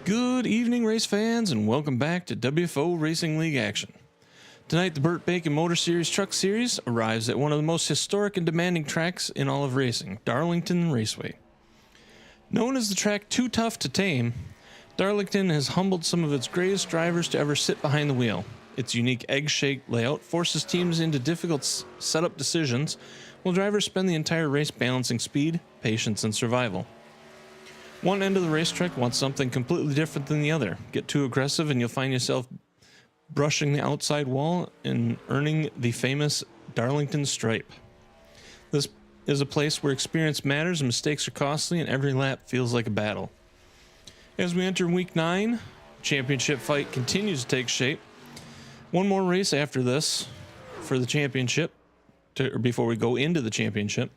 Good evening, race fans, and welcome back to WFO Racing League action. Tonight, the Burt Bacon Motor Series Truck Series arrives at one of the most historic and demanding tracks in all of racing, Darlington Raceway. Known as the track too tough to tame, Darlington has humbled some of its greatest drivers to ever sit behind the wheel. Its unique egg-shaped layout forces teams into difficult setup decisions, while drivers spend the entire race balancing speed, patience, and survival. One end of the racetrack wants something completely different than the other. Get too aggressive and you'll find yourself brushing the outside wall and earning the famous Darlington stripe. This is a place where experience matters and mistakes are costly, and every lap feels like a battle. As we enter week 9, championship fight continues to take shape. One more race after this for the championship, before we go into the championship.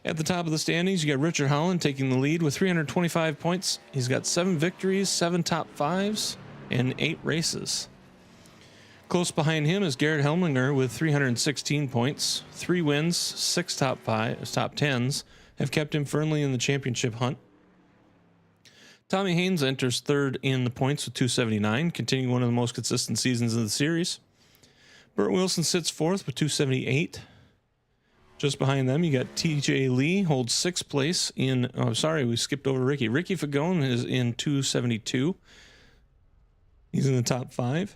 At the top of the standings, you got Richard Holland taking the lead with 325 points. He's got 7 victories, 7 top 5s, and 8 races. Close behind him is Garrett Helmlinger with 316 points, 3 wins, 6 top 10s, have kept him firmly in the championship hunt. Tommy Haynes enters third in the points with 279, continuing one of the most consistent seasons of the series. Burt Wilson sits fourth with 278. Just behind them, you got TJ Lee, holds 6th place in... Oh, sorry, we skipped over Ricky. Ricky Fagone is in 272. He's in the top 5.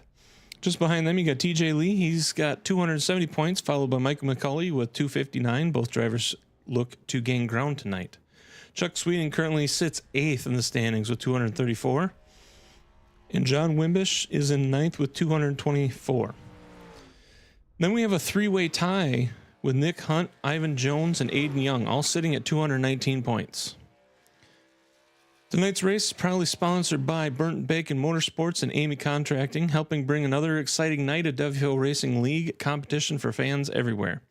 Just behind them, you got TJ Lee. He's got 270 points, followed by Michael McCulley with 259. Both drivers look to gain ground tonight. Chuck Sweeting currently sits 8th in the standings with 234. And John Wimbish is in 9th with 224. Then we have a 3-way tie with Nick Hunt, Ivan Jones, and Aiden Young, all sitting at 219 points. Tonight's race is proudly sponsored by Burt Bacon Motorsports and Eighmey Contracting, helping bring another exciting night of WFO Racing League competition for fans everywhere.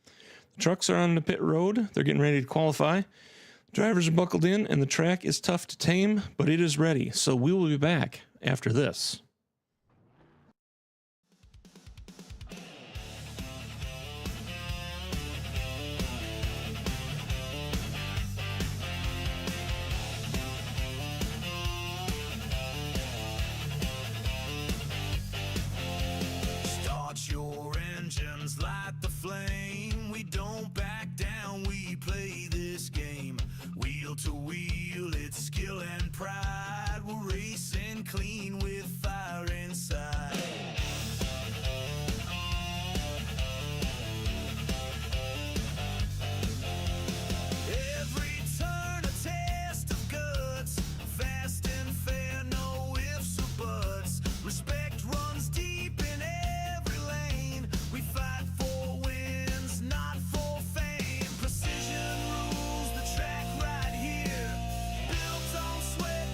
The trucks are on the pit road. They're getting ready to qualify. The drivers are buckled in, and the track is tough to tame, but it is ready. So we will be back after this. Light the flame, we don't back down, we play this game. Wheel to wheel, it's skill and pride. We're racing clean with fire inside. Every turn a test of guts, fast and fair, no ifs or buts. Respect runs deep in every lane. We fight for wins, not for fame. Precision rules the track right here. Built on sweat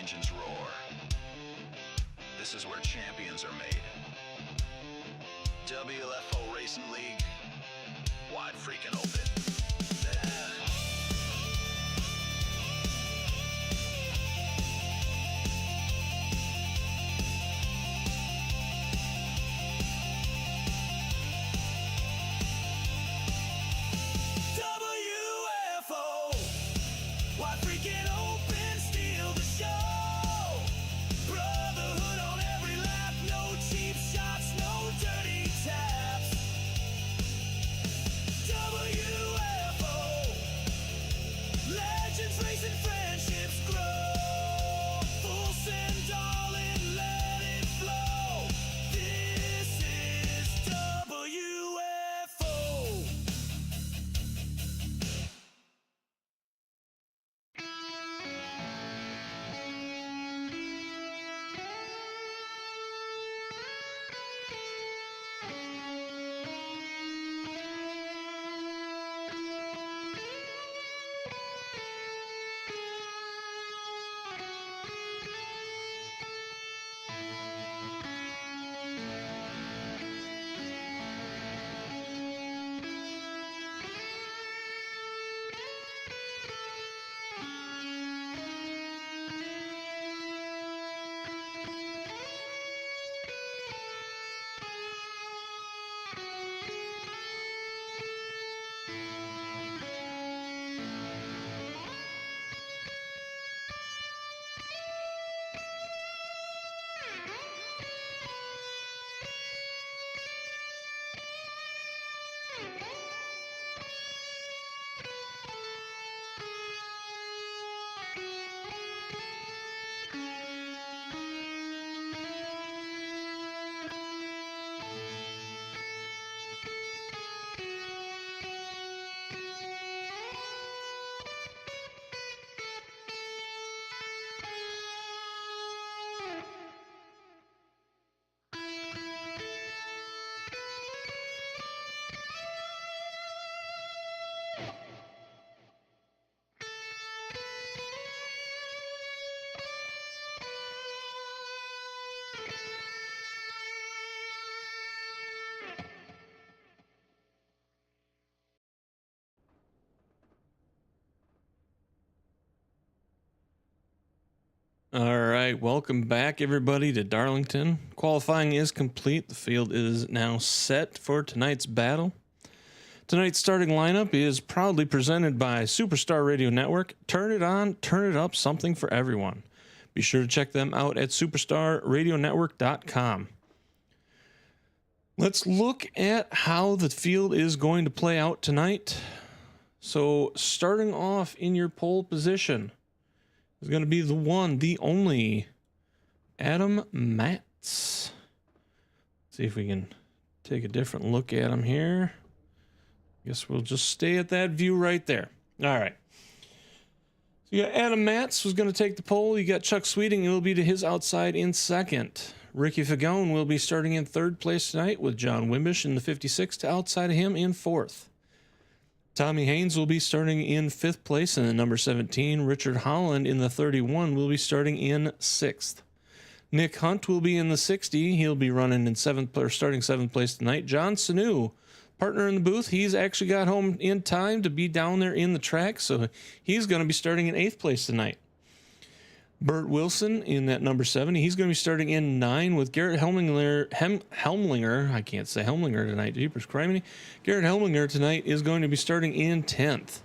engines roar. This is where champions are made. WFO Racing League, wide freaking open. WFO, wide freaking open, steal the show. Brotherhood on every lap, no cheap shots, no dirty taps. WFO, legends racing, friendships grow. Full send all in, let it flow. This is WFO. All right, welcome back, everybody, to Darlington. Qualifying is complete. The field is now set for tonight's battle. Tonight's starting lineup is proudly presented by Superstar Radio Network. Turn it on, turn it up, something for everyone. Be sure to check them out at superstarradionetwork.com. Let's look at how the field is going to play out tonight. So, starting off in your pole position is going to be the one, the only, Adam Matz. See if we can take a different look at him here. Guess we'll just stay at that view right there. All right. So you got Adam Matz who's going to take the pole. You got Chuck Sweeting, who will be to his outside in second. Ricky Fagone will be starting in third place tonight, with John Wimbish in the 56 to outside of him in fourth. Tommy Haynes will be starting in fifth place in the number 17. Richard Holland in the 31 will be starting in sixth. Nick Hunt will be in the 60. He'll be running in starting seventh place tonight. John Sanu, partner in the booth, he's actually got home in time to be down there in the track, so he's going to be starting in eighth place tonight. Burt Wilson in that number 70. He's going to be starting in 9 with Garrett Helmlinger. I can't say Helmlinger tonight. Jeepers criminy. Garrett Helmlinger tonight is going to be starting in 10th.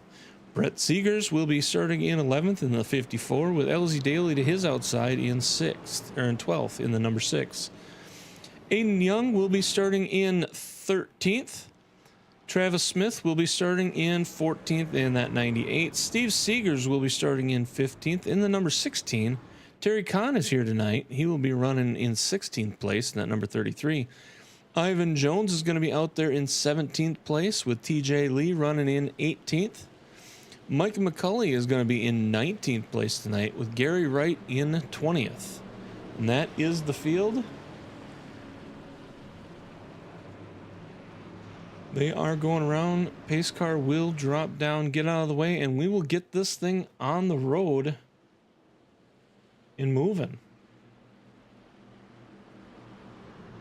Brett Seegers will be starting in 11th in the 54 with Elsie Daly to his outside in 12th in the number 6. Aiden Young will be starting in 13th. Travis Smith will be starting in 14th in that 98. Steve Seegers will be starting in 15th in the number 16. Terry Kahn is here tonight. He will be running in 16th place in that number 33. Ivan Jones is going to be out there in 17th place with TJ Lee running in 18th. Mike McCulley is going to be in 19th place tonight with Gary Wright in 20th. And that is the field. They are going around. Pace car will drop down, get out of the way, and we will get this thing on the road and moving.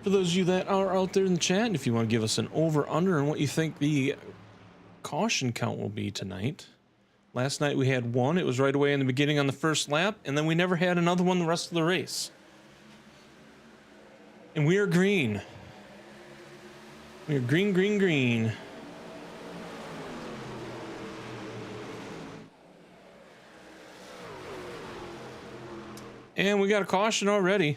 For those of you that are out there in the chat, if you want to give us an over-under on what you think the caution count will be tonight. Last night we had one. It was right away in the beginning on the first lap, and then we never had another one the rest of the race. And we are green. We are green, green, green. And we got a caution already.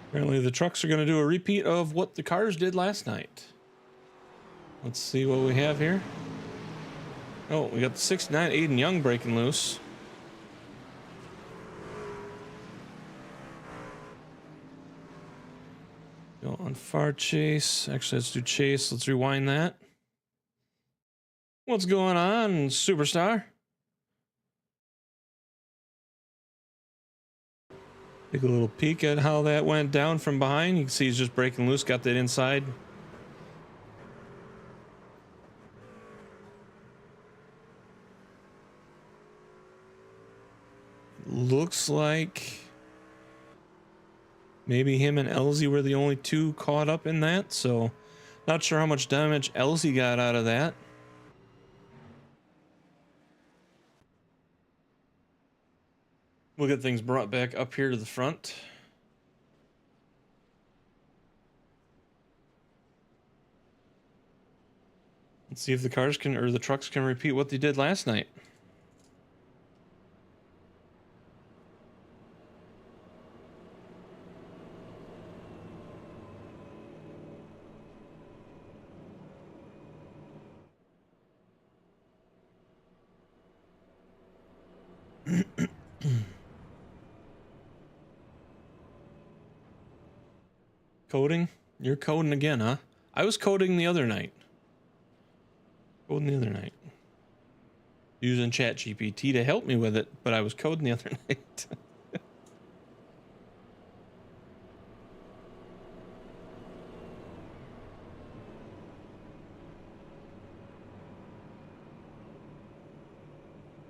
Apparently the trucks are going to do a repeat of what the cars did last night. Let's see what we have here. Oh, we got the 69 Aiden Young breaking loose. Go on far chase. Actually, let's do chase. Let's rewind that. What's going on, Superstar? Take a little peek at how that went down from behind. You can see he's just breaking loose, got that inside. Looks like maybe him and Elsie were the only two caught up in that, so not sure how much damage Elsie got out of that. We'll get things brought back up here to the front. Let's see if the cars can, or the trucks can repeat what they did last night. Coding? You're coding again, huh? I was coding the other night. Coding the other night. Using ChatGPT to help me with it, but I was coding the other night.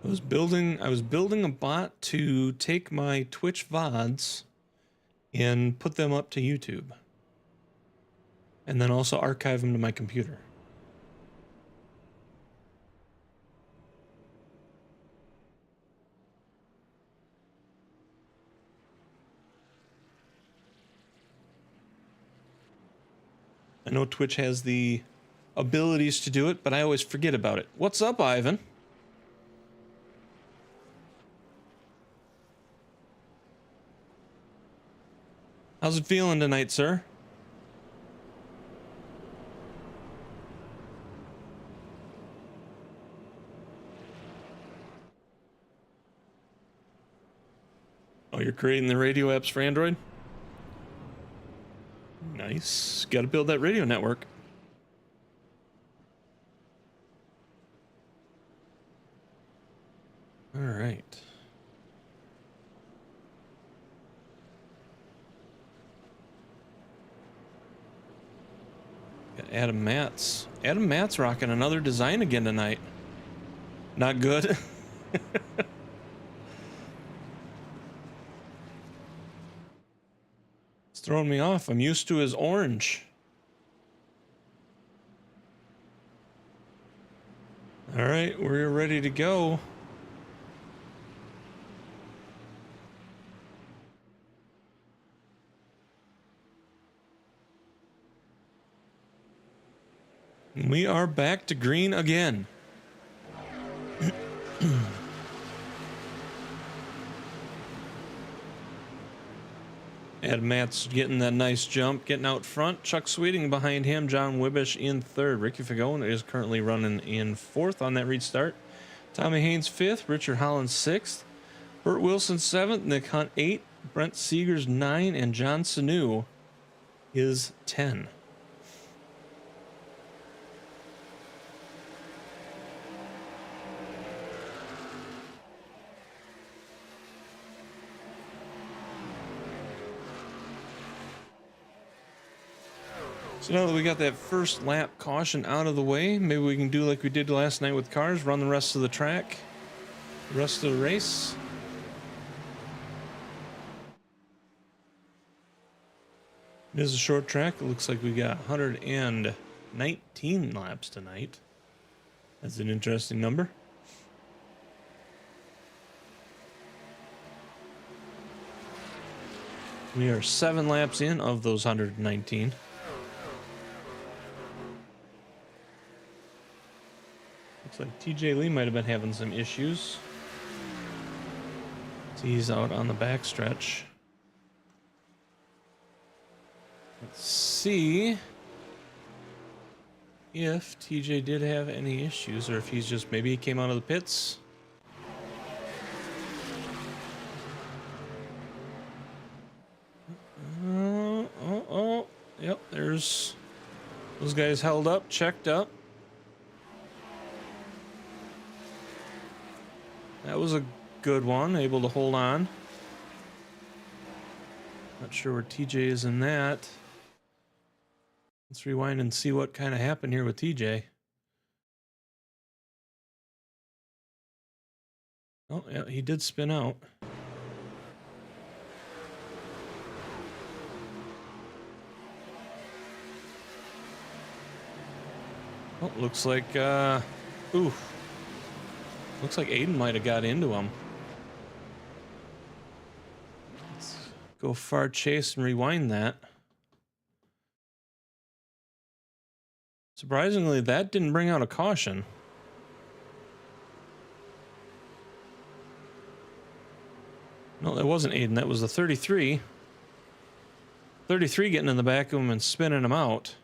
I was building a bot to take my Twitch VODs and put them up to YouTube. And then also archive them to my computer. I know Twitch has the abilities to do it, but I always forget about it. What's up, Ivan? How's it feeling tonight, sir? Oh, you're creating the radio apps for Android? Nice. Got to build that radio network. All right. Got Adam Matz. Adam Matz rocking another design again tonight. Not good. Throwing me off. I'm used to his orange. All right, we're ready to go. We are back to green again. Adam Matt's getting that nice jump, getting out front. Chuck Sweeting behind him. John Wibish in third. Ricky Fagone is currently running in fourth on that restart. Tommy Haynes fifth. Richard Holland sixth. Burt Wilson seventh. Nick Hunt eighth. Brent Seegers 9. And John Sanu is 10. So now that we got that first lap caution out of the way, maybe we can do like we did last night with cars, run the rest of the track, the rest of the race. It is a short track. It looks like we got 119 laps tonight. That's an interesting number. We are 7 laps in of those 119. Looks like TJ Lee might have been having some issues. So he's out on the backstretch. Let's see if TJ did have any issues or if he's just, maybe he came out of the pits. Yep, there's those guys held up, checked up. That was a good one, able to hold on. Not sure where TJ is in that. Let's rewind and see what kind of happened here with TJ. Oh, yeah, he did spin out. Oh, looks like, looks like Aiden might have got into him. Let's go far chase and rewind that. Surprisingly, that didn't bring out a caution. No, that wasn't Aiden. That was the 33. 33 getting in the back of him and spinning him out.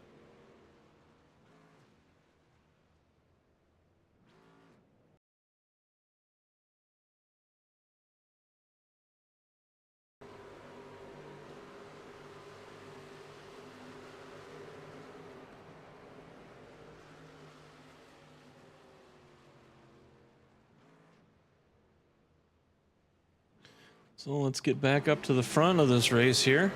So let's get back up to the front of this race here.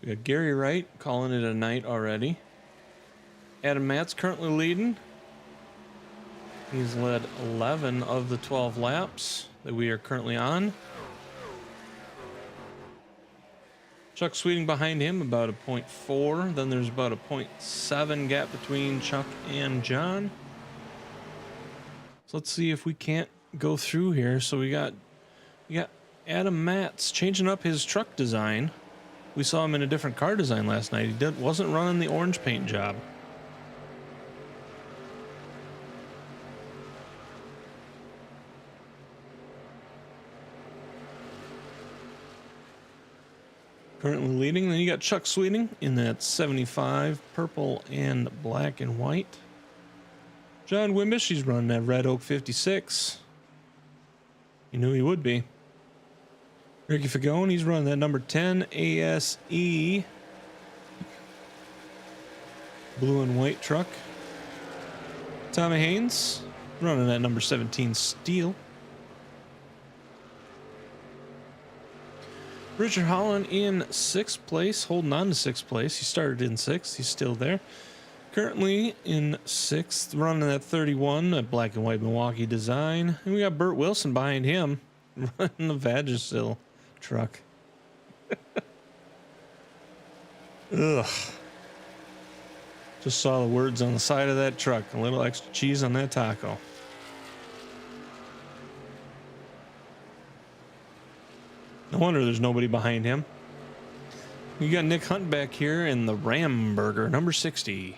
We got Gary Wright calling it a night already. Adam Matt's currently leading. He's led 11 of the 12 laps that we are currently on. Chuck Sweeting behind him, about a 0.4. Then there's about a 0.7 gap between Chuck and John. So let's see if we can't go through here. So we got Adam Matz changing up his truck design. We saw him in a different car design last night. He wasn't running the orange paint job. Currently leading. Then you got Chuck Sweeting in that 75, purple and black and white. John Wimbish, he's running that Red Oak 56. You knew he would be. Ricky Fagone, he's running that number 10 ASE blue and white truck. Tommy Haynes running that number 17 steel. Richard Holland in 6th place, holding on to 6th place. He started in 6th. He's still there. Currently in 6th, running that 31, a black and white Milwaukee design. And we got Burt Wilson behind him, running the Vagisil truck. Ugh. Just saw the words on the side of that truck. A little extra cheese on that taco. No wonder there's nobody behind him. You got Nick Hunt back here in the Ramburger, number 60. You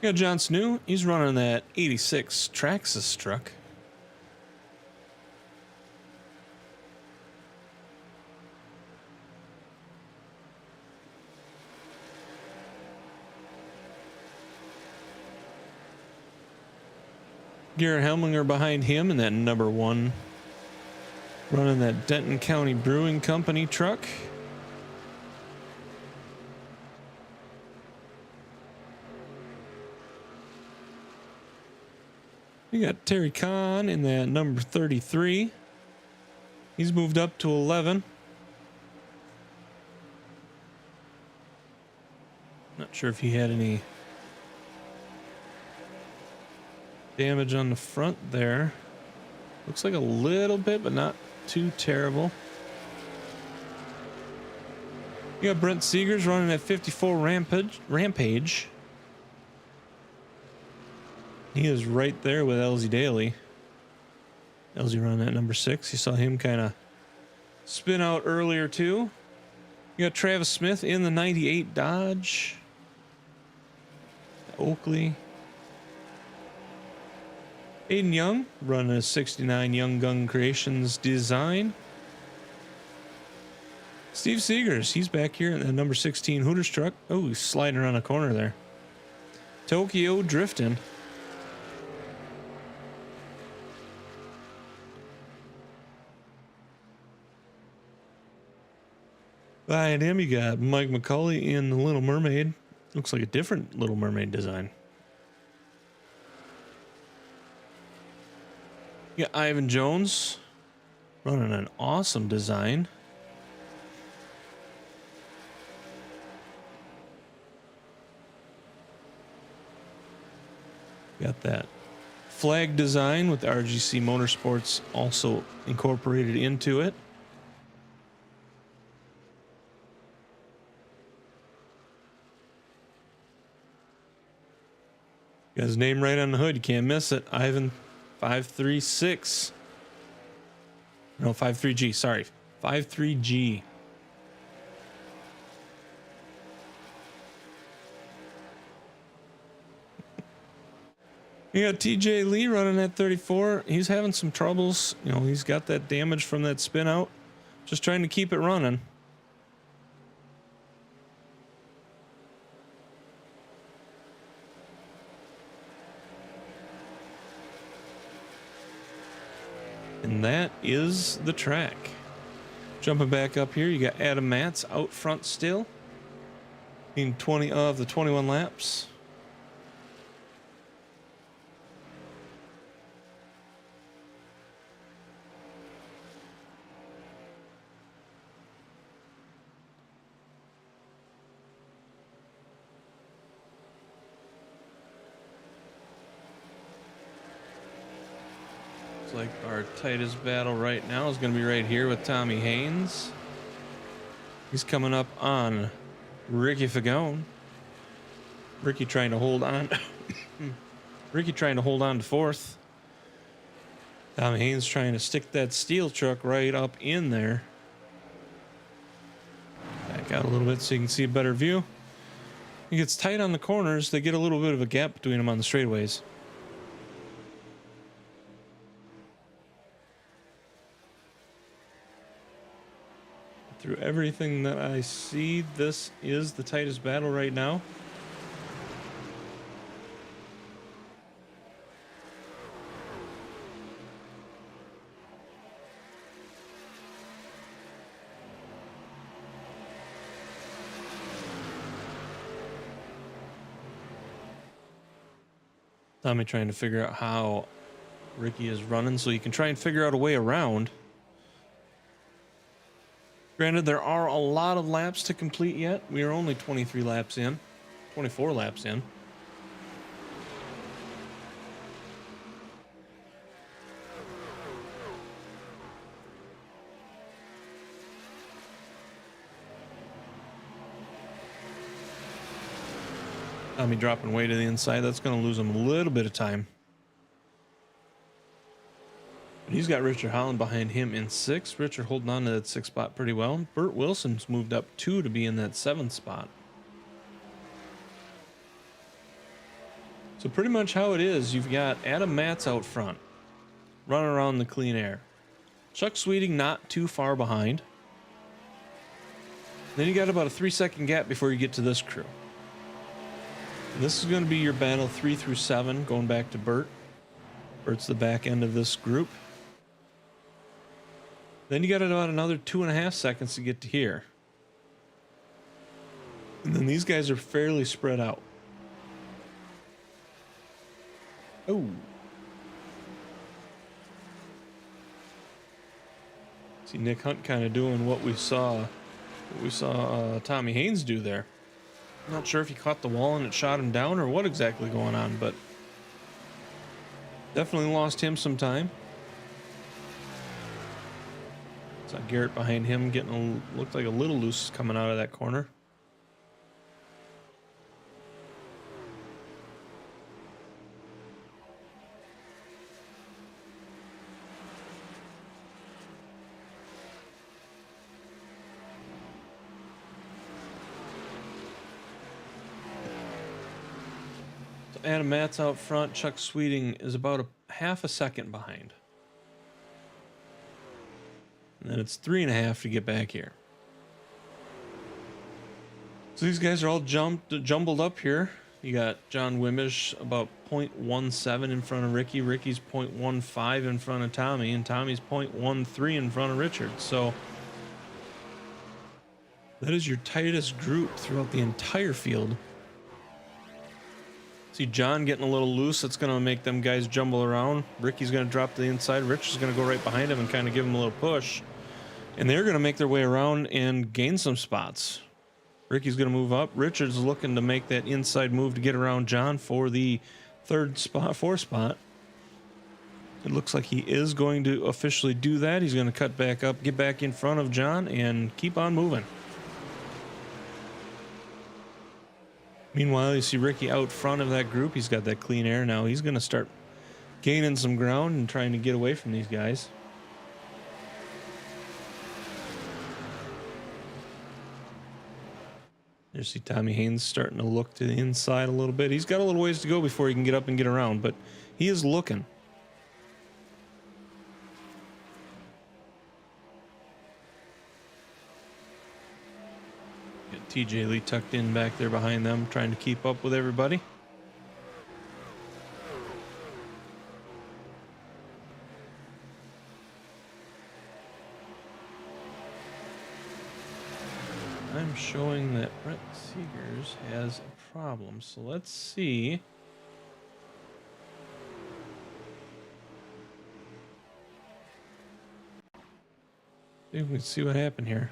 got John Snew. He's running that 86 Traxxas truck. Garrett Helminger behind him in that number 1, running that Denton County Brewing Company truck. You got Terry Kahn in that number 33. He's moved up to 11. Not sure if he had any damage on the front there. Looks like a little bit, but not too terrible. You got Brent Seegers running at 54 Rampage. He is right there with LZ Daly. LZ running at number 6. You saw him kind of spin out earlier too. You got Travis Smith in the 98 Dodge. Oakley. Aiden Young running a 69 Young Gun Creations design. Steve Seegers, he's back here in the number 16 Hooters truck. Oh, he's sliding around a corner there. Tokyo drifting. Behind him, you got Mike McCauley in the Little Mermaid. Looks like a different Little Mermaid design. You got Ivan Jones running an awesome design. Got that flag design with RGC Mortorsports also incorporated into it. Got his name right on the hood. You can't miss it. Ivan 536. No, 53G. Sorry. 53G. You got TJ Lee running at 34. He's having some troubles. You know, he's got that damage from that spin out. Just trying to keep it running. And that is the track. Jumping back up here, you got Adam Matz out front still in 20 of the 21 laps. Like our tightest battle right now is going to be right here with Tommy Haynes. He's coming up on Ricky Fagone. Ricky trying to hold on. Ricky trying to hold on to 4th. Tommy Haynes trying to stick that steel truck right up in there. Back out a little bit so you can see a better view. He gets tight on the corners. They get a little bit of a gap between them on the straightaways. Through everything that I see, this is the tightest battle right now. Tommy trying to figure out how Ricky is running so you can try and figure out a way around. Granted, there are a lot of laps to complete yet. We are only 23 laps in, 24 laps in. Tommy dropping way to the inside. That's going to lose him a little bit of time. But he's got Richard Holland behind him in 6th. Richard holding on to that 6th spot pretty well. Burt Wilson's moved up 2 to be in that 7th spot. So pretty much how it is, you've got Adam Matz out front, running around the clean air. Chuck Sweeting not too far behind. Then you got about a 3-second gap before you get to this crew. And this is going to be your battle 3 through 7, going back to Burt. Bert's the back end of this group. Then you got about another 2.5 seconds to get to here. And then these guys are fairly spread out. Oh. See Nick Hunt kind of doing what we saw Tommy Haynes do there. I'm not sure if he caught the wall and it shot him down or what exactly going on, but definitely lost him some time. Saw Garrett behind him getting looked like a little loose coming out of that corner. Adam Matt's out front. Chuck Sweeting is about a half a second behind. And then it's 3.5 to get back here. So these guys are all jumbled up here. You got John Wimbish about 0.17 in front of Ricky. Ricky's 0.15 in front of Tommy. And Tommy's 0.13 in front of Richard. So that is your tightest group throughout the entire field. See John getting a little loose. That's going to make them guys jumble around. Ricky's going to drop to the inside. Rich is going to go right behind him and kind of give him a little push. And they're going to make their way around and gain some spots. Ricky's going to move up. Richard's looking to make that inside move to get around John for the fourth spot. It looks like he is going to officially do that. He's going to cut back up, get back in front of John, and keep on moving. Meanwhile, you see Ricky out front of that group. He's got that clean air now. He's going to start gaining some ground and trying to get away from these guys. You see Tommy Haynes starting to look to the inside a little bit. He's got a little ways to go before he can get up and get around, but he is looking. TJ Lee tucked in back there behind them, trying to keep up with everybody. I'm showing that Brett Seegers has a problem, so let's see. See if we can see what happened here.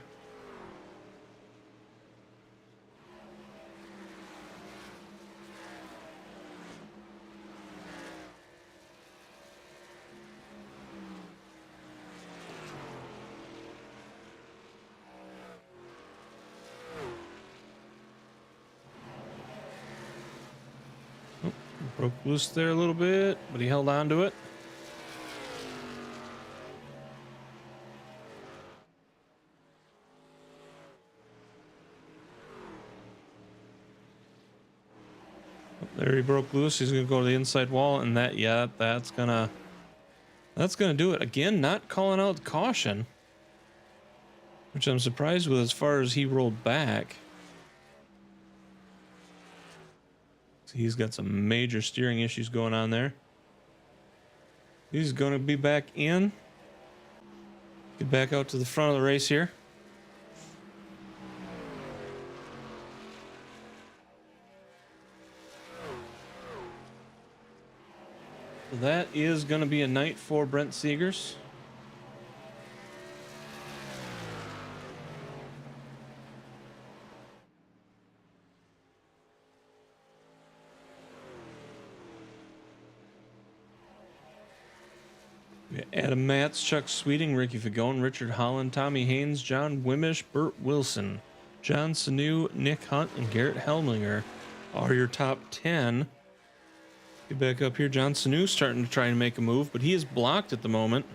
Broke loose there a little bit, but he held on to it. There he broke loose. He's gonna go to the inside wall, and that's gonna do it. Again, not calling out caution, which I'm surprised with as far as he rolled back. He's got some major steering issues going on there. He's going to be back in. Get back out to the front of the race here. So that is going to be a night for Brent Seegers. Adam Matz, Chuck Sweeting, Ricky Fagone, Richard Holland, Tommy Haynes, John Wimmish, Burt Wilson, John Sanu, Nick Hunt, and Garrett Helminger are your top 10. Get back up here. John Sanu starting to try and make a move, but he is blocked at the moment.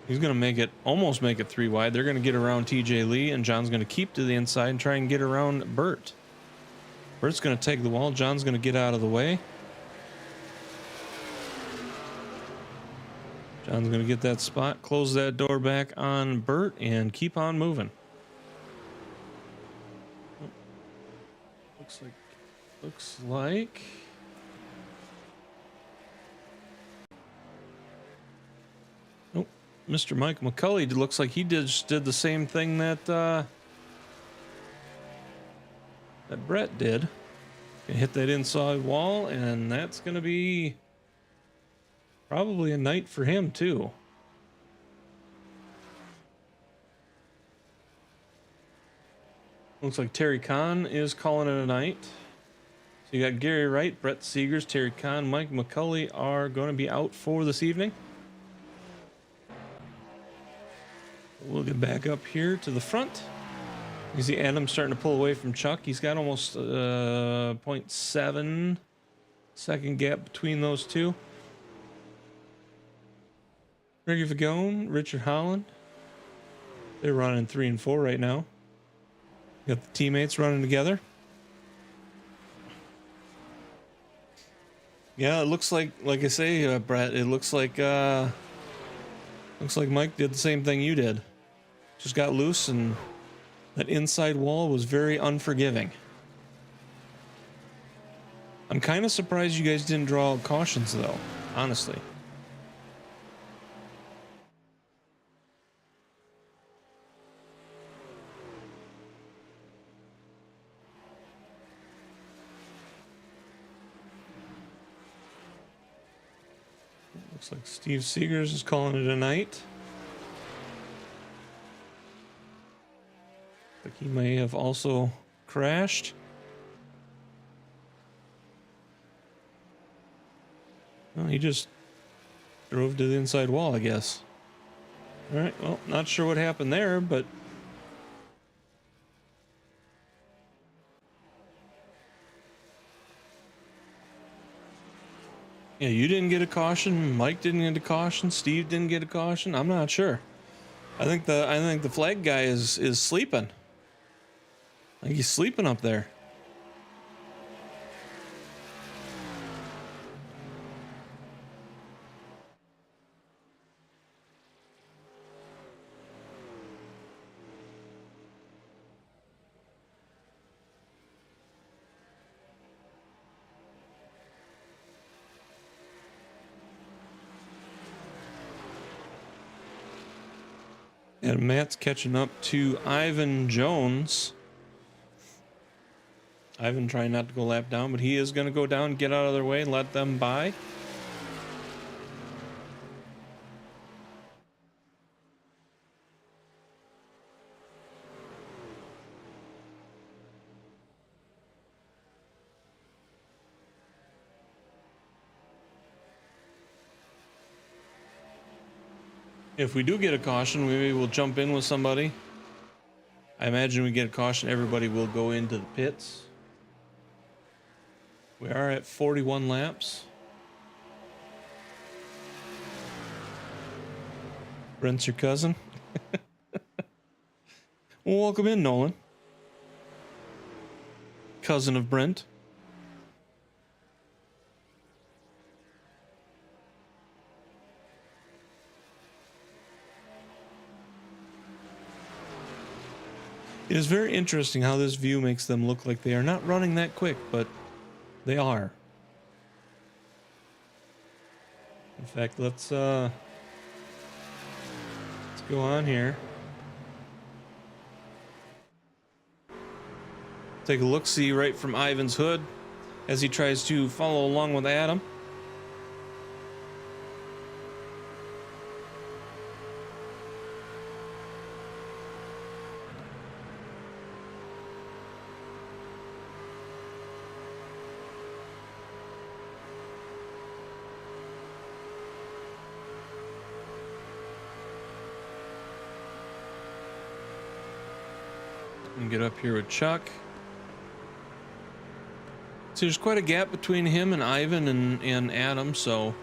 He's going to almost make it 3 wide. They're going to get around TJ Lee, and John's going to keep to the inside and try and get around Burt. Burt's going to take the wall. John's going to get out of the way. John's going to get that spot, close that door back on Burt, and keep on moving. Looks like nope. Mr. Mike McCulley looks like he just did the same thing that that Brett did. Gonna hit that inside wall, and that's gonna be probably a night for him too. Looks like Terry Kahn is calling it a night. So you got Gary Wright, Brett Seegers, Terry Kahn, Mike McCulley are going to be out for this evening. We'll get back up here to the front. You see Adam starting to pull away from Chuck. He's got almost 0.7 second gap between those two. Ricky Fagone, Richard Holland. They're running 3 and 4 right now. Got the teammates running together. Yeah, it looks like I say, Brett, it looks like Mike did the same thing you did. Just got loose, and that inside wall was very unforgiving. I'm kind of surprised you guys didn't draw cautions, though, honestly. Looks like Steve Seegers is calling it a night. Like he may have also crashed. Well, he just drove to the inside wall, I guess. All right, well, not sure what happened there, but yeah, you didn't get a caution. Mike didn't get a caution. Steve didn't get a caution. I'm not sure. I think the flag guy is sleeping. I think he's sleeping up there. And Matt's catching up to Ivan Jones. Ivan trying not to go lap down, but he is going to go down, get out of their way, and let them by. If we do get a caution, maybe we'll jump in with somebody. I imagine we get a caution, everybody will go into the pits. We are at 41 laps. Brent's your cousin. Well, welcome in, Nolan. Cousin of Brent. It is very interesting how this view makes them look like they are not running that quick, but they are. In fact, let's go on here. Take a look-see right from Ivan's hood as he tries to follow along with Adam. And get up here with Chuck. So there's quite a gap between him and Ivan and Adam, so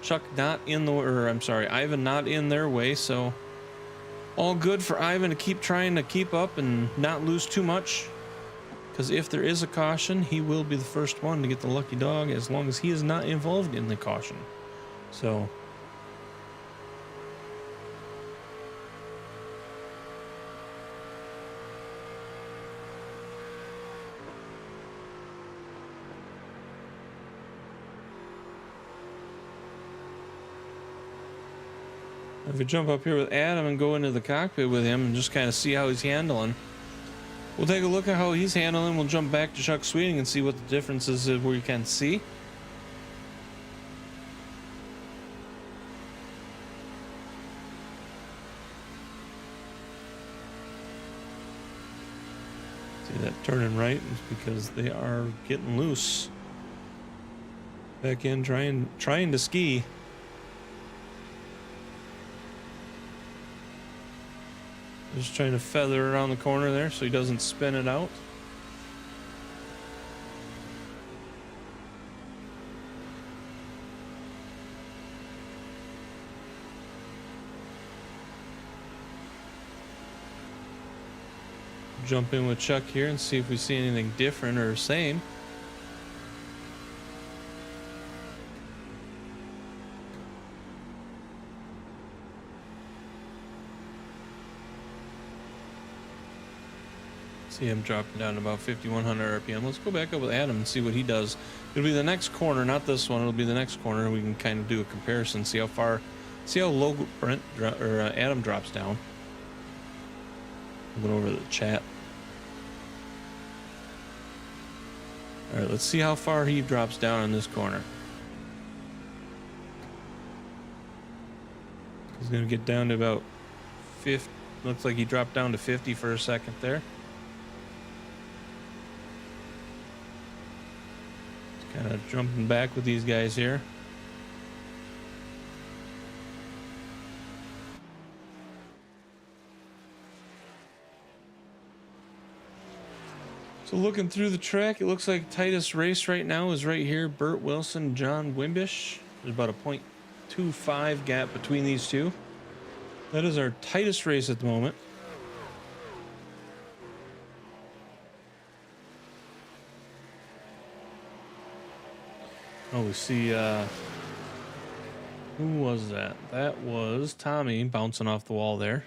Chuck not in the, or I'm sorry, Ivan not in their way, so all good for Ivan to keep trying to keep up and not lose too much, because if there is a caution, he will be the first one to get the lucky dog as long as he is not involved in the caution. So If we jump up here with Adam and go into the cockpit with him and just kind of see how he's handling, we'll take a look at how he's handling. We'll jump back to Chuck Sweeting and see what the difference is where you can see. See that turning right is because they are getting loose. Back in trying to ski. Just trying to feather around the corner there so he doesn't spin it out. Jump in with Chuck here and see if we see anything different or same. See him dropping down to about 5,100 RPM. Let's go back up with Adam and see what he does. It'll be the next corner, not this one. It'll be the next corner. We can kind of do a comparison, see how low Adam drops down. Moving over to the chat. All right, let's see how far he drops down in this corner. He's going to get down to about 50. Looks like he dropped down to 50 for a second there. Just kind of jumping back with these guys here. So looking through the track, it looks like tightest race right now is right here. Burt Wilson, John Wimbish. There's about a 0.25 gap between these two. That is our tightest race at the moment. Oh, we see, who was that? That was Tommy bouncing off the wall there.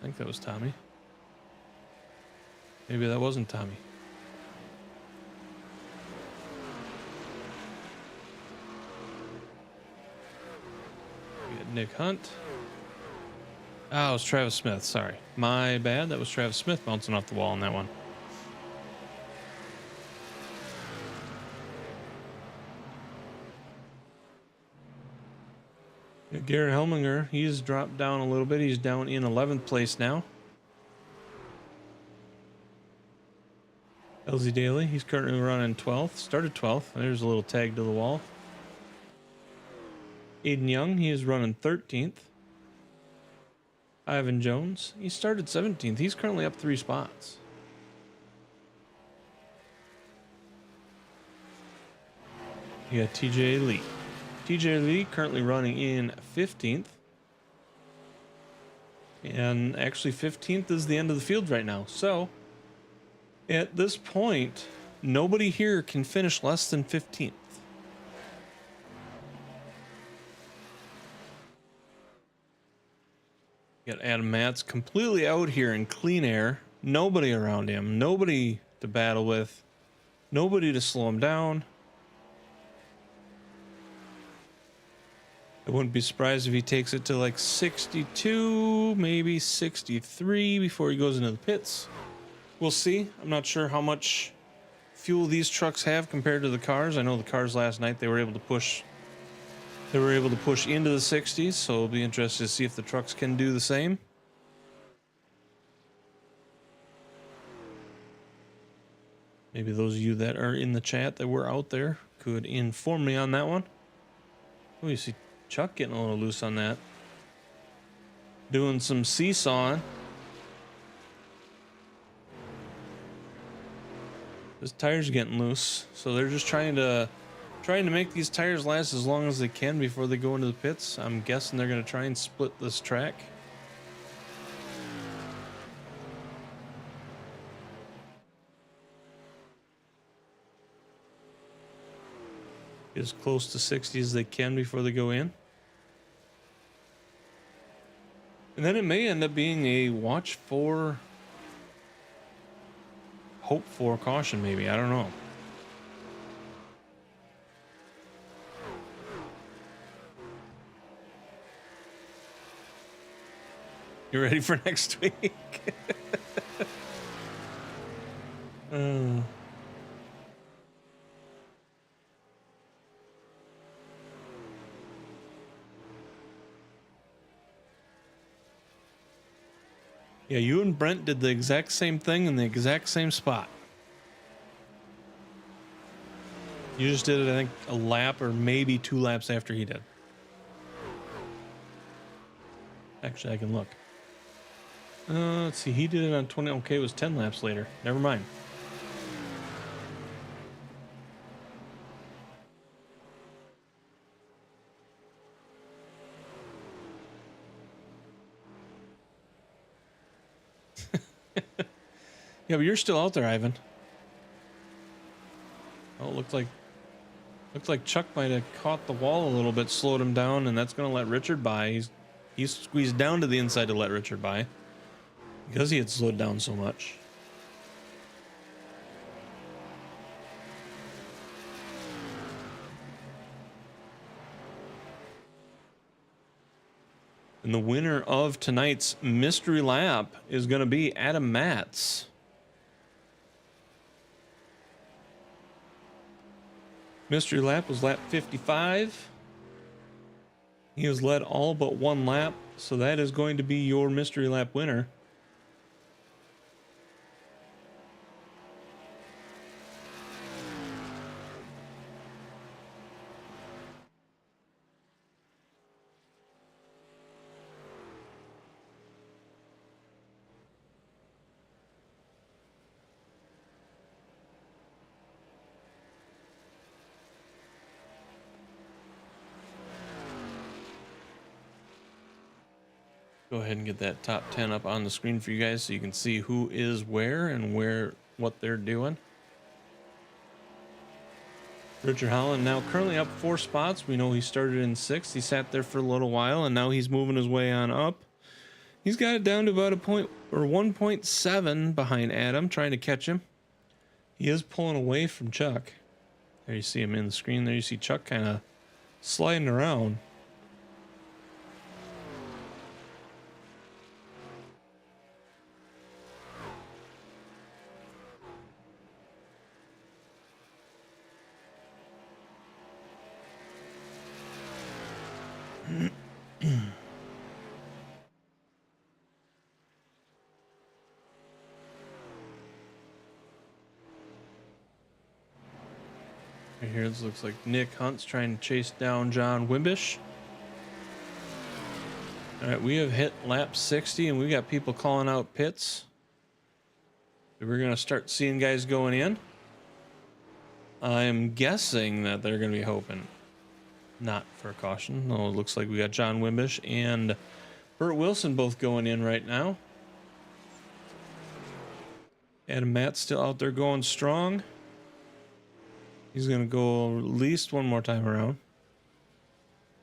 I think that was Tommy. Maybe that wasn't Tommy. We got Nick Hunt. Oh, it was Travis Smith. Sorry. My bad. That was Travis Smith bouncing off the wall on that one. Garrett Helminger, he's dropped down a little bit. He's down in 11th place now. LZ Daly, he's currently running 12th. Started 12th. There's a little tag to the wall. Aiden Young, he is running 13th. Ivan Jones, he started 17th. He's currently up 3 spots. You got TJ Lee. TJ Lee currently running in 15th. And actually 15th is the end of the field right now. So at this point, nobody here can finish less than 15th. You got Adam Matz completely out here in clean air. Nobody around him. Nobody to battle with. Nobody to slow him down. I wouldn't be surprised if he takes it to like 62, maybe 63 before he goes into the pits. We'll see. I'm not sure how much fuel these trucks have compared to the cars. I know the cars last night they were able to push into the 60s, so it'll be interesting to see if the trucks can do the same. Maybe those of you that are in the chat that were out there could inform me on that one. Oh, you see Chuck getting a little loose on that. Doing some seesawing. His tires are getting loose, so they're just trying to make these tires last as long as they can before they go into the pits. I'm guessing they're going to try and split this track. As close to 60 as they can before they go in. And then it may end up being a watch for, hope for caution maybe. I don't know. You ready for next week? uh, yeah, you and Brent did the exact same thing in the exact same spot. You just did it, I think, a lap or maybe 2 laps after he did. Actually, I can look. Let's see. He did it on 20. Okay, it was 10 laps later. Never mind. Yeah, but you're still out there, Ivan. Oh, it looked like Chuck might have caught the wall a little bit, slowed him down, and that's going to let Richard by. He's squeezed down to the inside to let Richard by because he had slowed down so much. And the winner of tonight's mystery lap is going to be Adam Matz. Mystery lap was lap 55. He has led all but 1 lap, so that is going to be your mystery lap winner. Go ahead and get that top 10 up on the screen for you guys so you can see who is where and what they're doing. Richard Holland now currently up 4 spots. We know he started in 6th. He sat there for a little while and now he's moving his way on up. He's got it down to about a point or 1.7 behind Adam, trying to catch him. He is pulling away from Chuck. There you see him in the screen. There you see Chuck kind of sliding around. Here it looks like Nick Hunt's trying to chase down John Wimbish. All right, we have hit lap 60 and we got people calling out pits. We're going to start seeing guys going in. I'm guessing that they're going to be hoping not for a caution. No, it looks like we got John Wimbish and Burt Wilson both going in right now. Adam Matt's still out there going strong. He's going to go at least one more time around.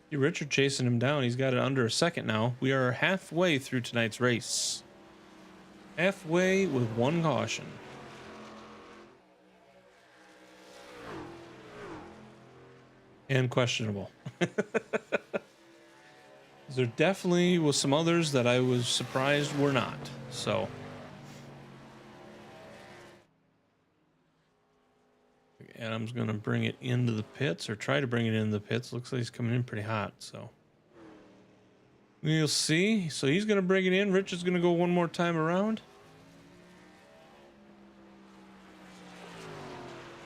See Richard chasing him down. He's got it under a second now. We are halfway through tonight's race. Halfway with 1 caution. And questionable. There definitely was some others that I was surprised were not. So... Adam's going to bring it into the pits, or try to bring it into the pits. Looks like he's coming in pretty hot, so we'll see. So he's going to bring it in. Rich is going to go one more time around.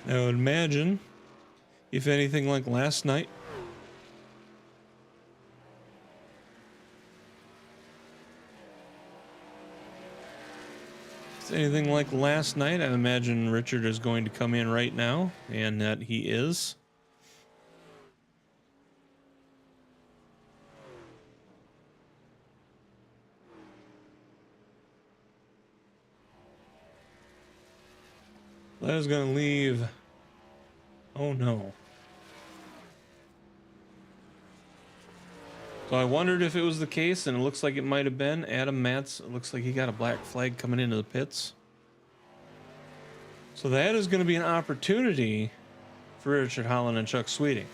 I would imagine, if anything like last night, anything like last night, I imagine Richard is going to come in right now, and that he is. That is going to leave. Oh no. So I wondered if it was the case, and it looks like it might have been. Adam Matz, it looks like he got a black flag coming into the pits. So that is going to be an opportunity for Richard Holland and Chuck Sweeting.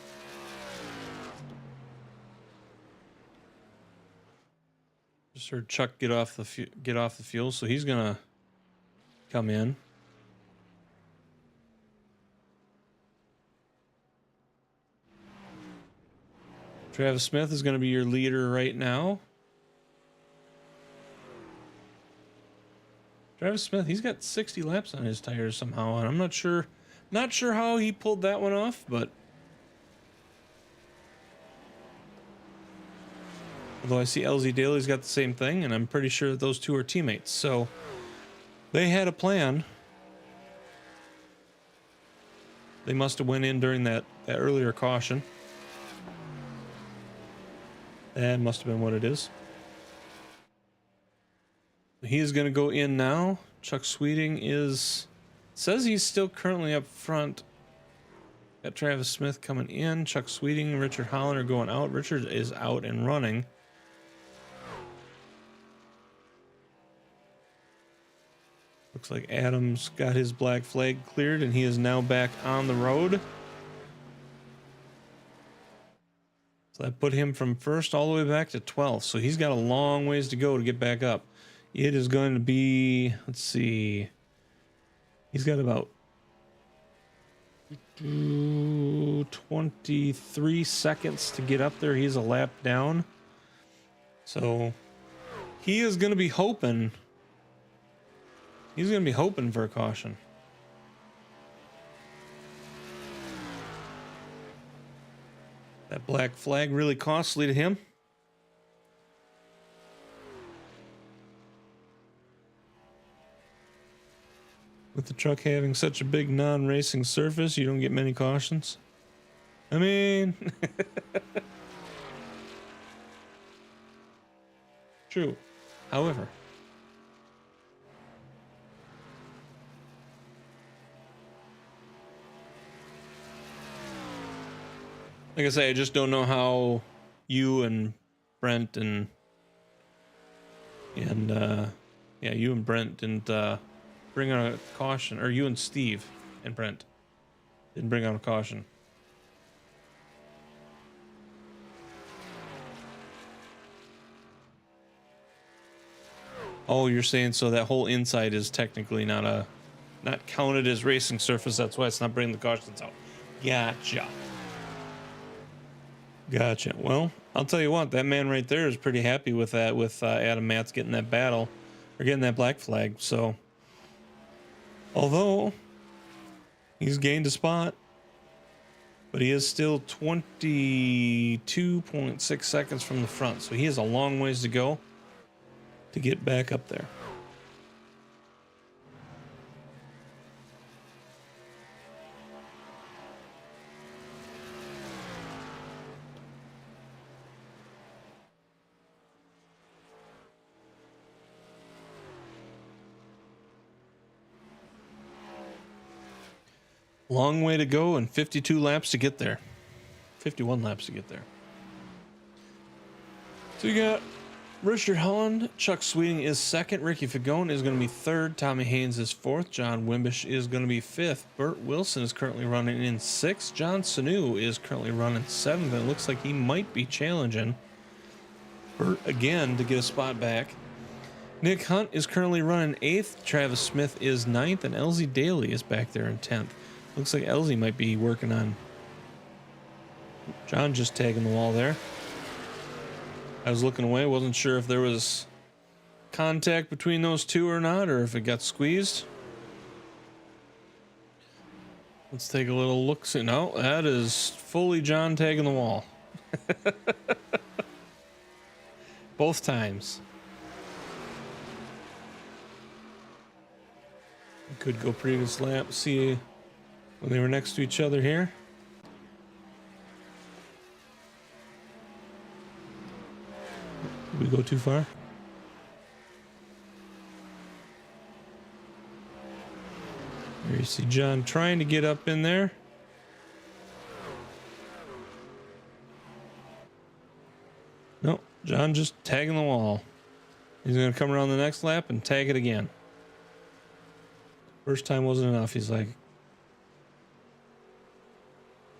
Just heard Chuck get off the fuel, so he's gonna come in. Travis Smith is going to be your leader right now. Travis Smith, he's got 60 laps on his tires somehow, and I'm not sure how he pulled that one off, but although I see LZ Daly's got the same thing, and I'm pretty sure that those two are teammates, so they had a plan. They must have went in during that earlier caution. That must have been what it is. He is going to go in now. Chuck Sweeting says he's still currently up front. Got Travis Smith coming in. Chuck Sweeting, Richard Holland are going out. Richard is out and running. Looks like Adams got his black flag cleared and he is now back on the road. So that put him from first all the way back to 12th. So he's got a long ways to go to get back up. It is going to be, let's see, he's got about 23 seconds to get up there. He's a lap down. So he is going to be hoping. He's going to be hoping for a caution. That black flag really costly to him. With the truck having such a big non-racing surface, you don't get many cautions. I mean... True. However... Like I say, I just don't know how you and Brent and you and Brent didn't bring on a caution, or you and Steve and Brent didn't bring on a caution. Oh, you're saying so that whole inside is technically not counted as racing surface. That's why it's not bringing the cautions out. Gotcha. Well, I'll tell you what, that man right there is pretty happy with that, with Adam Matz getting that battle, or getting that black flag. So, although he's gained a spot, but he is still 22.6 seconds from the front. So he has a long ways to go to get back up there. Long way to go and 52 laps to get there. 51 laps to get there. So you got Richard Holland, Chuck Sweeting is second, Ricky Fagone is going to be third, Tommy Haynes is fourth, John Wimbish is going to be fifth, Burt Wilson is currently running in sixth, John Sanu is currently running seventh, and it looks like he might be challenging Burt again to get a spot back. Nick Hunt is currently running eighth, Travis Smith is ninth, and LZ Daly is back there in 10th. Looks like LZ might be working on... John just tagging the wall there. I was looking away, wasn't sure if there was contact between those two or not, or if it got squeezed. Let's take a little look. See, no, that is fully John tagging the wall. Both times. Could go previous lap. See when they were next to each other here. Did we go too far? There you see John trying to get up in there. No, John just tagging the wall. He's going to come around the next lap and tag it again. First time wasn't enough. He's like...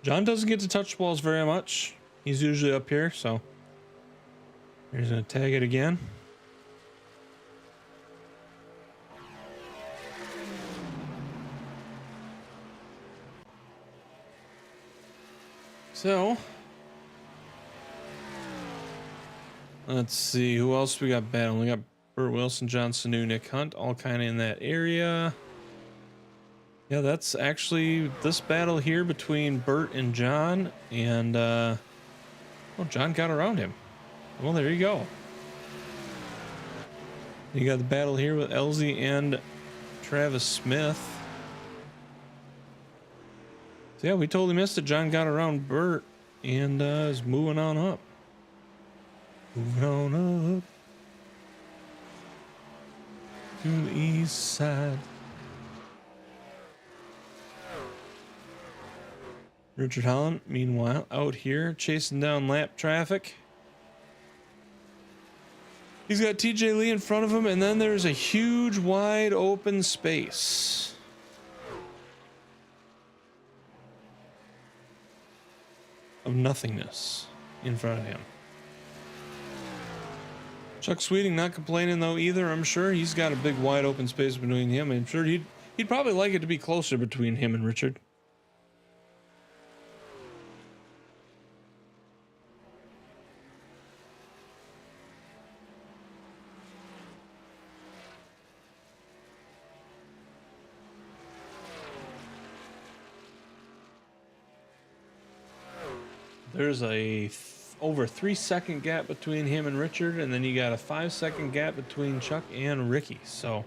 John doesn't get to touch balls very much. He's usually up here, so... He's going to tag it again. So let's see who else we got battling. We got Burt Wilson, John Sanu, Nick Hunt, all kind of in that area. Yeah, that's actually this battle here between Burt and John, and oh, John got around him. Well, there you go. You got the battle here with Elsie and Travis Smith. So yeah, we totally missed it. John got around Burt and is moving on up. Moving on up to the east side. Richard Holland, meanwhile, out here chasing down lap traffic. He's got TJ Lee in front of him, and then there's a huge wide open space. Of nothingness in front of him. Chuck Sweeting not complaining though either. I'm sure he's got a big wide open space between him. I'm sure he'd probably like it to be closer between him and Richard. There's a over 3-second gap between him and Richard, and then you got a 5-second gap between Chuck and Ricky. So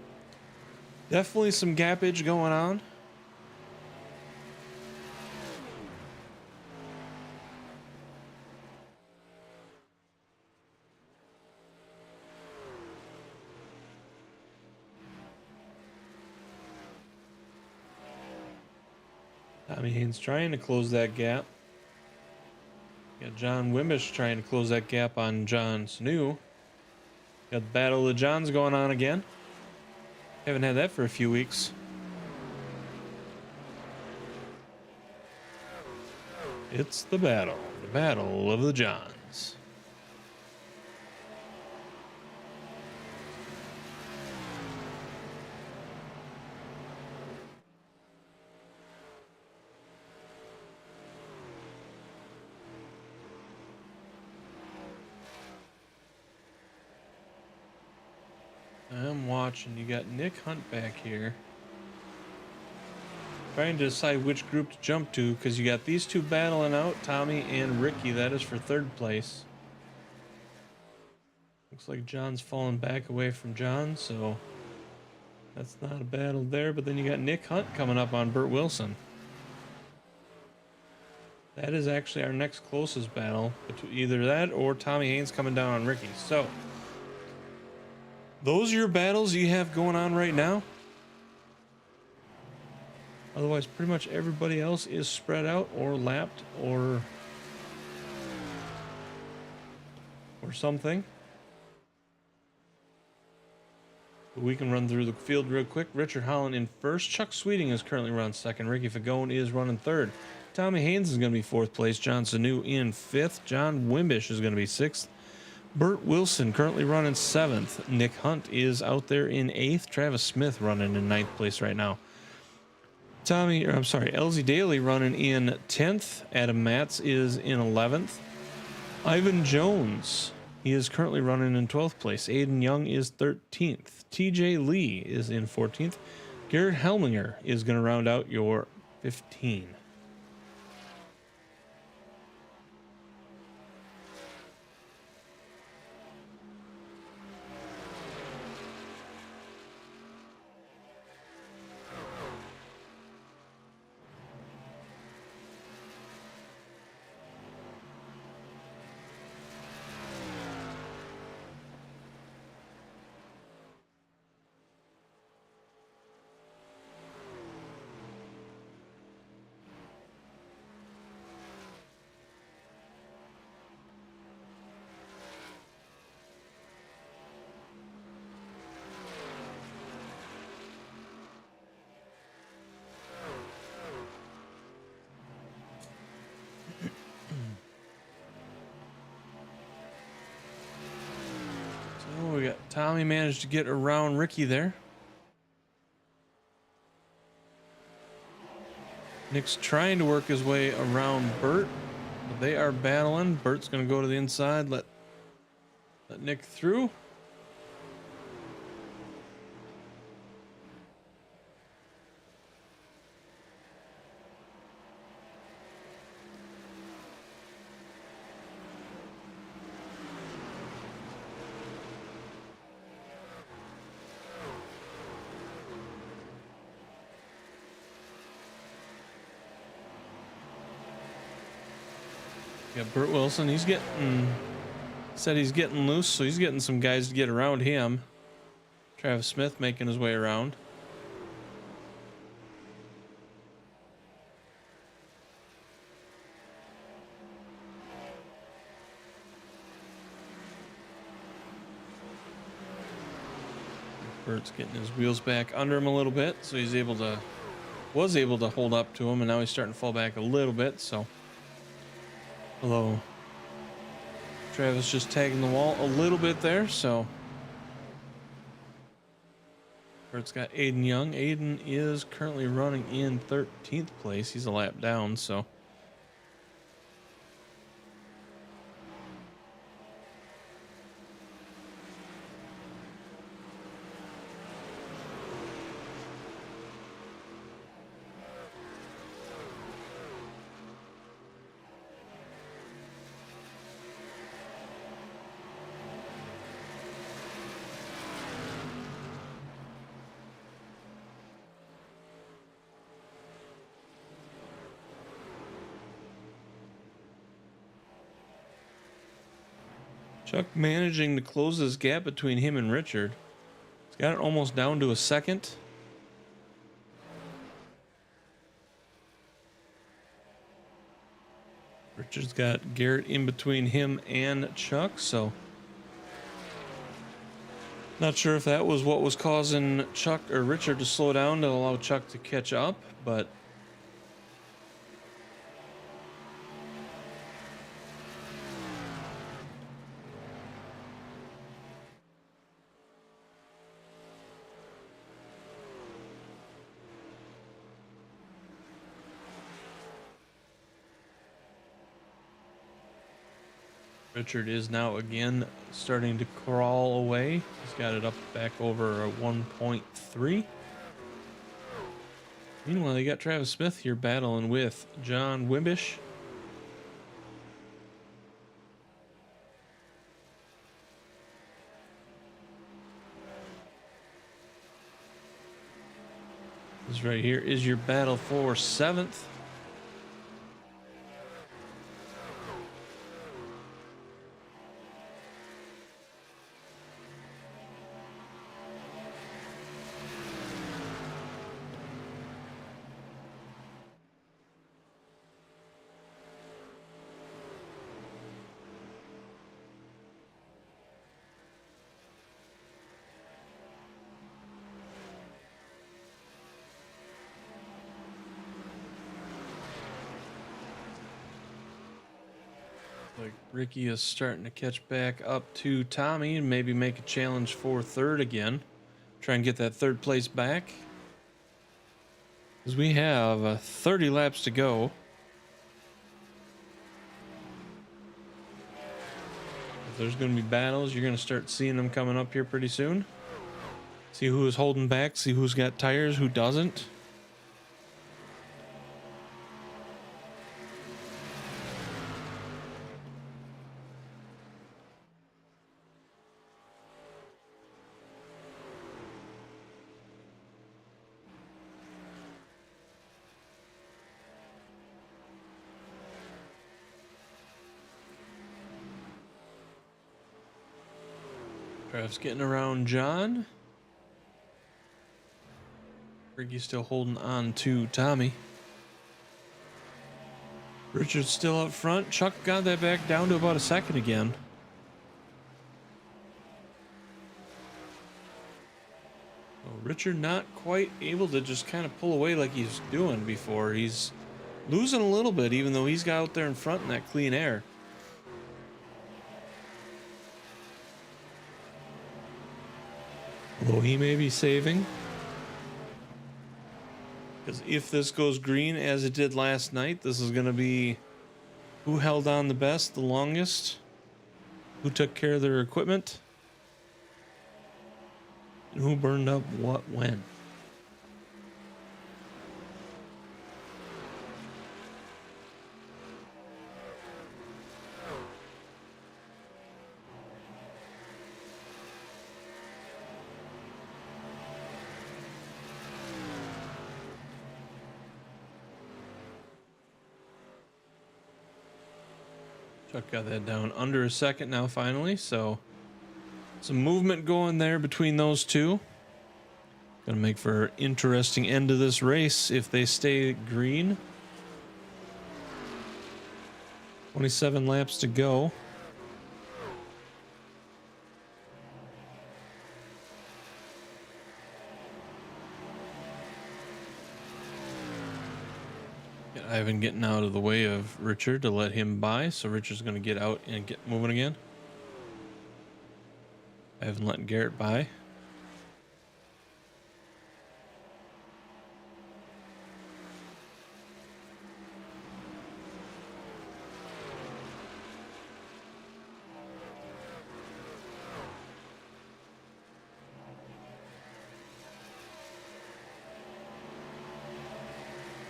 definitely some gapage going on. Tommy Haynes trying to close that gap. Got John Wimbish trying to close that gap on John Sanu. Got the Battle of the Johns going on again. Haven't had that for a few weeks. It's the Battle of the Johns. I'm watching. You got Nick Hunt back here. Trying to decide which group to jump to, because you got these two battling out, Tommy and Ricky. That is for third place. Looks like John's falling back away from John, so that's not a battle there. But then you got Nick Hunt coming up on Burt Wilson. That is actually our next closest battle. Either that or Tommy Haynes coming down on Ricky. So those are your battles you have going on right now. Otherwise, pretty much everybody else is spread out or lapped or something. But we can run through the field real quick. Richard Holland in first. Chuck Sweeting is currently running second. Ricky Fagone is running third. Tommy Haynes is going to be fourth place. John Sanu in fifth. John Wimbish is going to be sixth. Burt Wilson currently running seventh. Nick Hunt is out there in eighth. Travis Smith running in ninth place right now. Elsie Daly running in 10th. Adam Matz is in 11th. Ivan Jones, he is currently running in 12th place. Aiden Young is 13th. TJ Lee is in 14th. Garrett Helminger is going to round out your 15. We got Tommy managed to get around Ricky there. Nick's trying to work his way around Burt. But they are battling. Bert's going to go to the inside. Let Nick through. Yeah, Burt Wilson, he's getting loose, so he's getting some guys to get around him. Travis Smith making his way around. Bert's getting his wheels back under him a little bit, so was able to hold up to him, and now he's starting to fall back a little bit, so. Although Travis just tagging the wall a little bit there, so Bert's got Aiden Young. Aiden is currently running in 13th place. He's a lap down, so. Chuck managing to close this gap between him and Richard. He's got it almost down to a second. Richard's got Garrett in between him and Chuck, so not sure if that was what was causing Chuck or Richard to slow down to allow Chuck to catch up, but Richard is now again starting to crawl away. He's got it up back over a 1.3. Meanwhile, they got Travis Smith here battling with John Wimbish. This right here is your battle for 7th. Like Ricky is starting to catch back up to Tommy and maybe make a challenge for 3rd again. Try and get that 3rd place back. Because we have 30 laps to go. If there's going to be battles, you're going to start seeing them coming up here pretty soon. See who is holding back, see who's got tires, who doesn't. Travis getting around John. Ricky's still holding on to Tommy. Richard's still up front. Chuck got that back down to about a second again. Well, Richard not quite able to just kind of pull away like he's doing before. He's losing a little bit, even though he's got out there in front in that clean air. Although he may be saving. Because if this goes green as it did last night, this is going to be Who held on the best, the longest? Who took care of their equipment? And who burned up what when? Chuck got that down under a second now finally, so some movement going there between those two. Gonna make for an interesting end to this race if they stay green. 27 laps to go. Ivan getting out of the way of Richard to let him by, so Richard's going to get out and get moving again. Ivan letting Garrett by.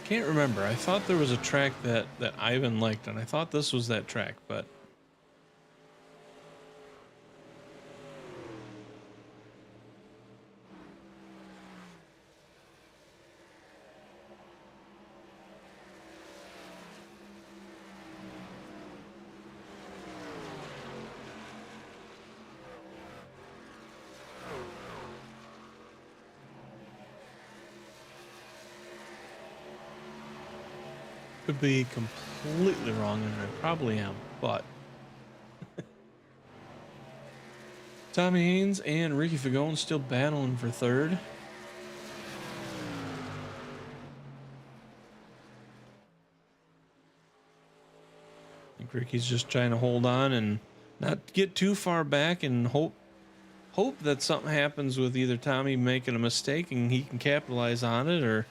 Can't remember. I thought there was a track that Ivan liked, and I thought this was that track, but could be completely wrong, and I probably am, but Tommy Haynes and Ricky Fagone still battling for third. I think Ricky's just trying to hold on and not get too far back and hope that something happens with either Tommy making a mistake and he can capitalize on it, or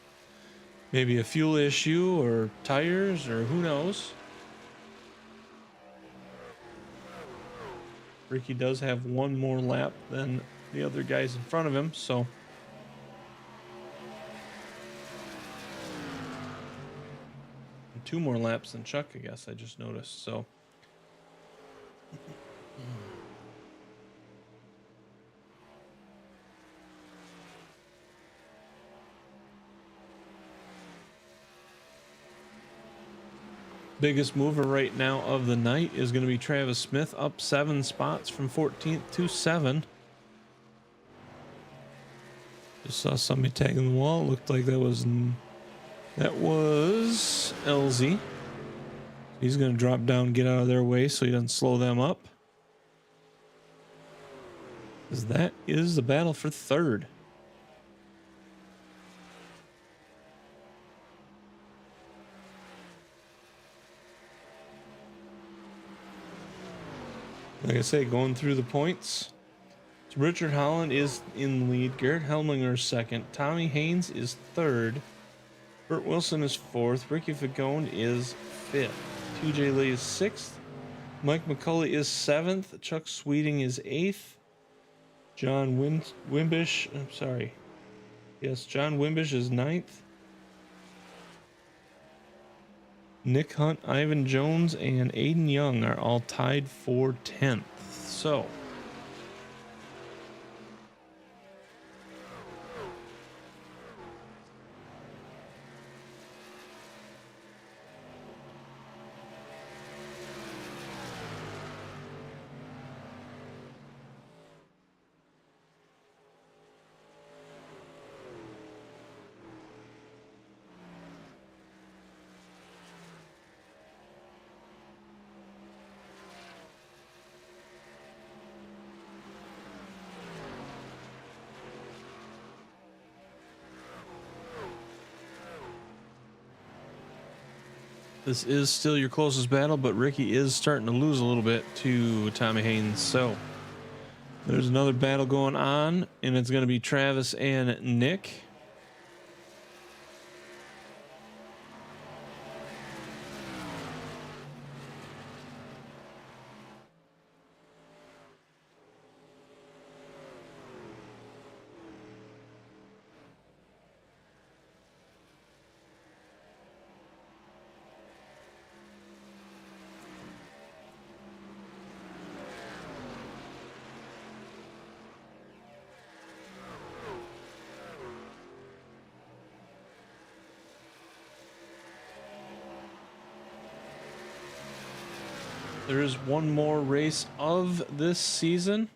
maybe a fuel issue or tires, or who knows. Ricky does have one more lap than the other guys in front of him, so and 2 more laps than Chuck, I guess I just noticed. So biggest mover right now of the night is going to be Travis Smith, up 7 spots from 14th to 7. Just saw somebody tagging the wall. It looked like that was LZ. He's going to drop down, get out of their way so he doesn't slow them up. Because that is the battle for third. Like I say, going through the points, so Richard Holland is in lead. Garrett Helminger is second. Tommy Haynes is third. Burt Wilson is fourth. Ricky Fagone is fifth. TJ Lee is sixth. Mike McCulley is seventh. Chuck Sweeting is eighth. John Wimbish, I'm sorry. Yes, John Wimbish is ninth. Nick Hunt, Ivan Jones, and Aiden Young are all tied for 10th. So this is still your closest battle, but Ricky is starting to lose a little bit to Tommy Haynes. So there's another battle going on, and it's going to be Travis and Nick. there is one more race of this season,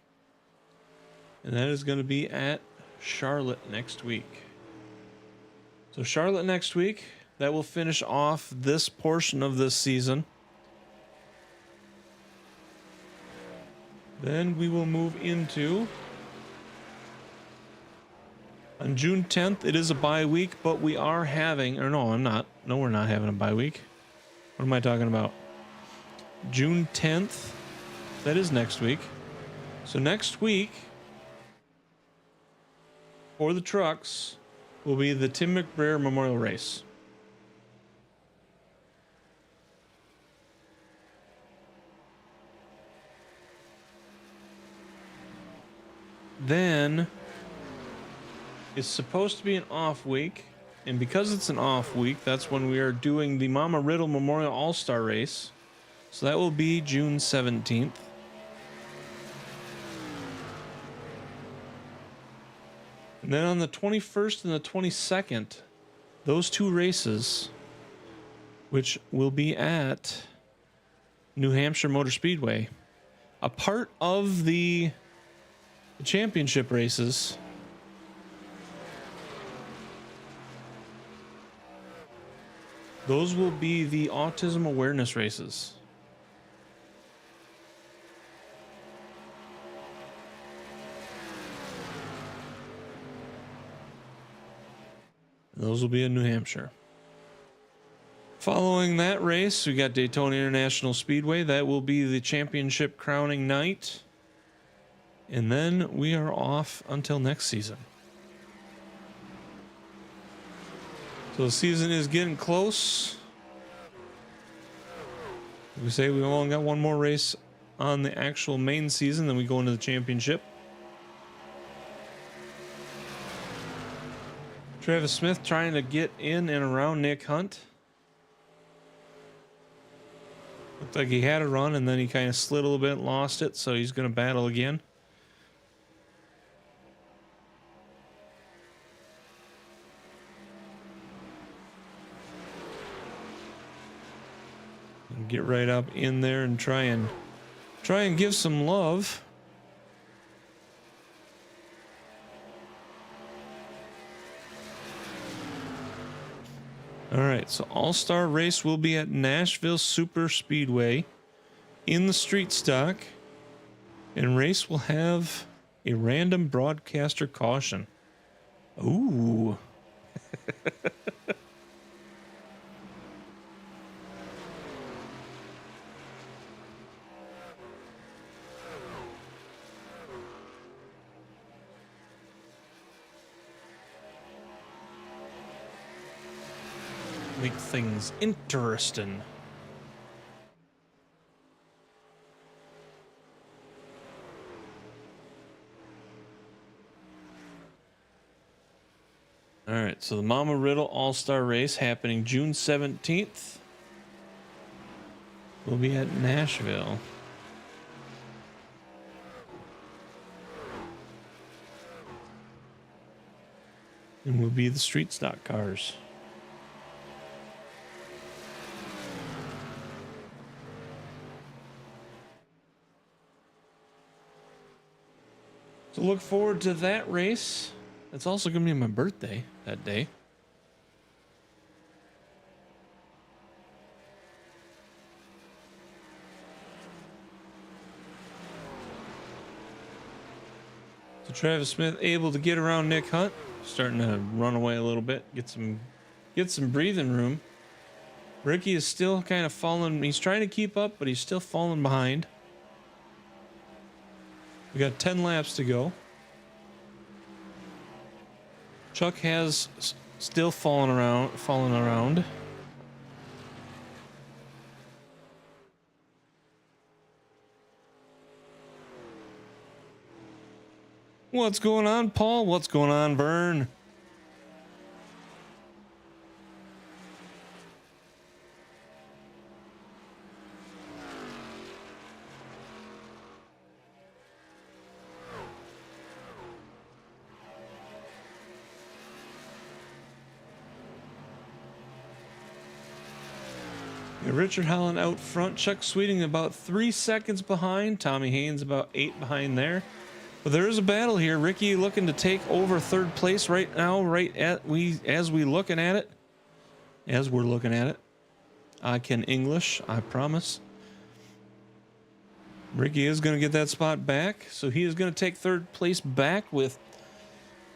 and that is going to be at Charlotte next week. So Charlotte next week, that will finish off this portion of this season. Then we will move into, on June 10th, it is a bye week, but we are having, or no, I'm not. No, we're not having a bye week. What am I talking about? June 10th, that is next week. So next week, for the trucks, will be the Tim McBrayer Memorial Race. Then it's supposed to be an off week, and because it's an off week, that's when we are doing the Mama Riddle Memorial All-Star Race. So that will be June 17th. And then on the 21st and the 22nd, those two races, which will be at New Hampshire Motor Speedway, a part of the championship races, those will be the autism awareness races. Those will be in New Hampshire. Following that race, we got Daytona International Speedway. That will be the championship crowning night. And then we are off until next season. So the season is getting close. We say we've only got one more race on the actual main season, then we go into the championship. Travis Smith trying to get in and around Nick Hunt. Looked like he had a run and then he kind of slid a little bit and lost it, so he's going to battle again. Get right up in there and try and give some love. All right, so All-Star Race will be at Nashville Super Speedway in the street stock, and race will have a random broadcaster caution. Ooh. Make things interesting. All right, so the Mama Riddle All-Star Race happening June 17th. We'll be at Nashville. And we'll be the street stock cars. So look forward to that race. It's also going to be my birthday that day. So Travis Smith able to get around Nick Hunt, starting to run away a little bit, get some breathing room. Ricky is still kind of falling. He's trying to keep up, but he's still falling behind. We got 10 laps to go. Chuck has still fallen around. What's going on, Paul? What's going on, Vern? Yeah, Richard Holland out front. Chuck Sweeting about 3 seconds behind. Tommy Haynes about 8 behind there. But there is a battle here. Ricky looking to take over third place right now, as we're looking at it. I can English, I promise. Ricky is going to get that spot back, so he is going to take third place back with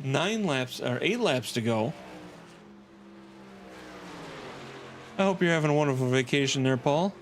8 laps to go. I hope you're having a wonderful vacation there, Paul.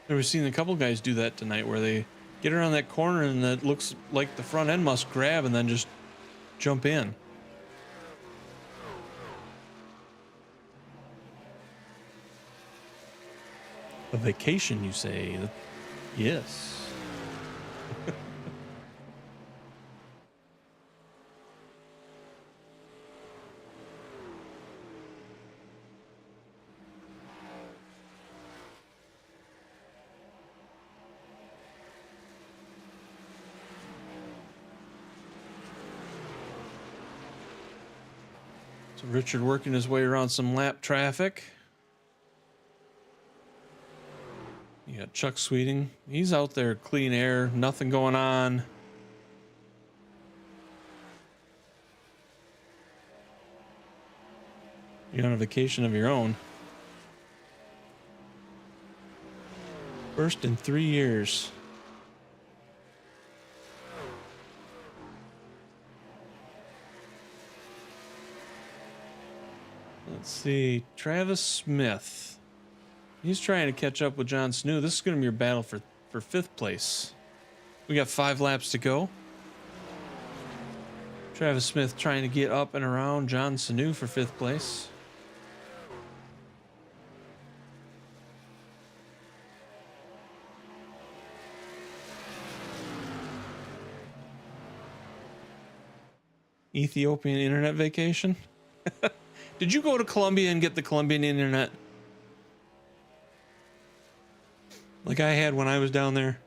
We've seen a couple guys do that tonight where they get around that corner and it looks like the front end must grab and then just jump in. A vacation, you say? Yes. So Richard working his way around some lap traffic. You got Chuck Sweeting. He's out there, clean air, nothing going on. You're on a vacation of your own. First in 3 years. Let's see, Travis Smith. He's trying to catch up with John Snow. This is going to be your battle for 5th place. We got 5 laps to go. Travis Smith trying to get up and around John Sanu for 5th place. Ethiopian internet vacation? Did you go to Colombia and get the Colombian internet? Like I had when I was down there?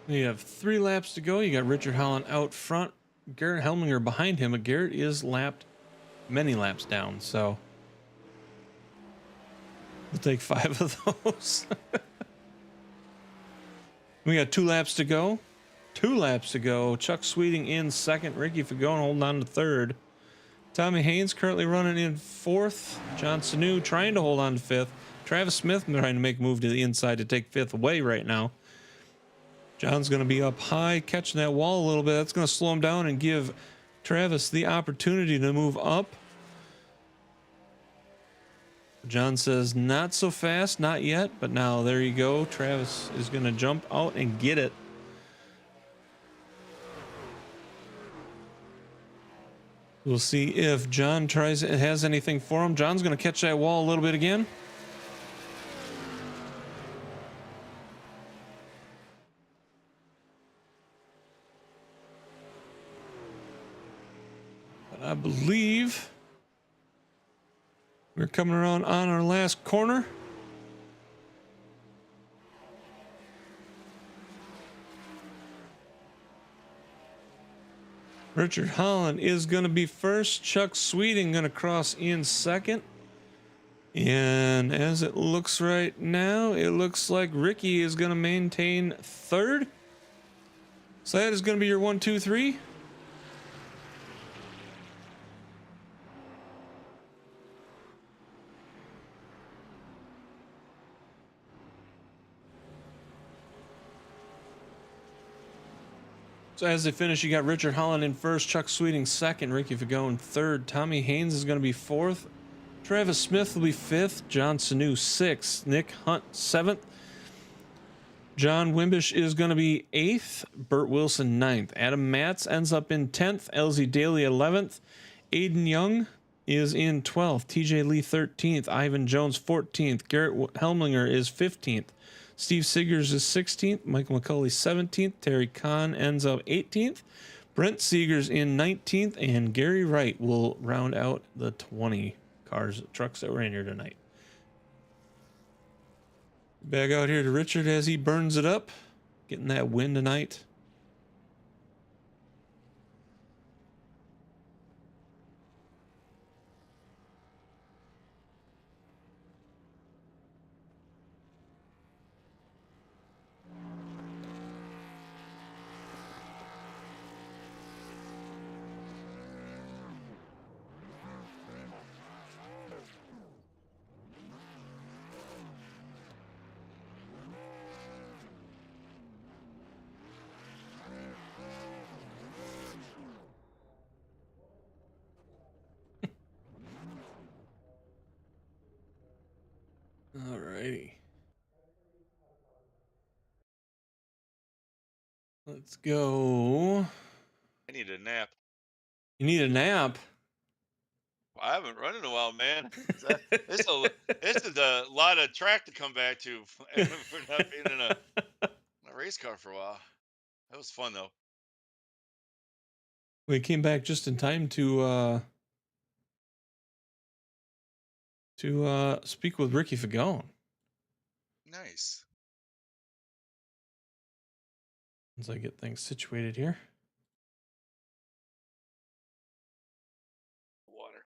You have 3 laps to go. You got Richard Holland out front, Garrett Helminger behind him, but Garrett is many laps down, so we'll take 5 of those. We got 2 laps to go. 2 laps to go. Chuck Sweeting in 2nd. Ricky Fagon holding on to 3rd. Tommy Haynes currently running in 4th. John Sanu trying to hold on to 5th. Travis Smith trying to make a move to the inside to take 5th away right now. John's going to be up high, catching that wall a little bit. That's going to slow him down and give Travis the opportunity to move up. John says, not so fast, not yet, but now there you go. Travis is going to jump out and get it. We'll see if John has anything for him. John's going to catch that wall a little bit again. I believe we're coming around on our last corner. Richard Holland is going to be first. Chuck Sweeting going to cross in 2nd. And as it looks right now, it looks like Ricky is going to maintain 3rd. So that is going to be your 1, 2, 3. So as they finish, you got Richard Holland in first, Chuck Sweeting second, Ricky Fagone third, Tommy Haynes is going to be fourth, Travis Smith will be fifth, John Sanu sixth, Nick Hunt seventh, John Wimbish is going to be eighth, Burt Wilson ninth, Adam Matz ends up in 10th, LZ Daly 11th, Aiden Young is in 12th, TJ Lee 13th, Ivan Jones 14th, Garrett Helmlinger is 15th, Steve Siggers is 16th, Michael McCulley 17th, Terry Kahn ends up 18th, Brent Seegers in 19th, and Gary Wright will round out the 20 trucks that were in here tonight. Back out here to Richard as he burns it up, getting that win tonight. Alrighty. Let's go. I need a nap. You need a nap? I haven't run in a while, man. This is a lot of track to come back to for not being in a race car for a while. That was fun, though. We came back just in time to speak with Ricky Fagone. Nice. Once I get things situated here. Water.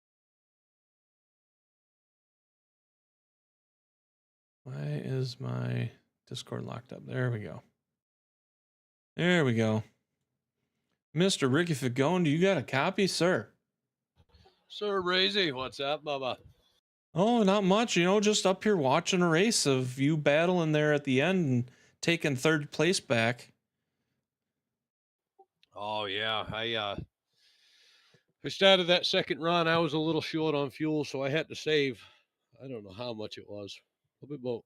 Why is my Discord locked up? There we go. There we go. Mr. Ricky Fagone, do you got a copy, sir? Sir Razy, what's up, Bubba? Oh, not much. You know, just up here watching a race of you battling there at the end and taking third place back. Oh yeah, I started that second run. I was a little short on fuel, so I had to save. I don't know how much it was, probably about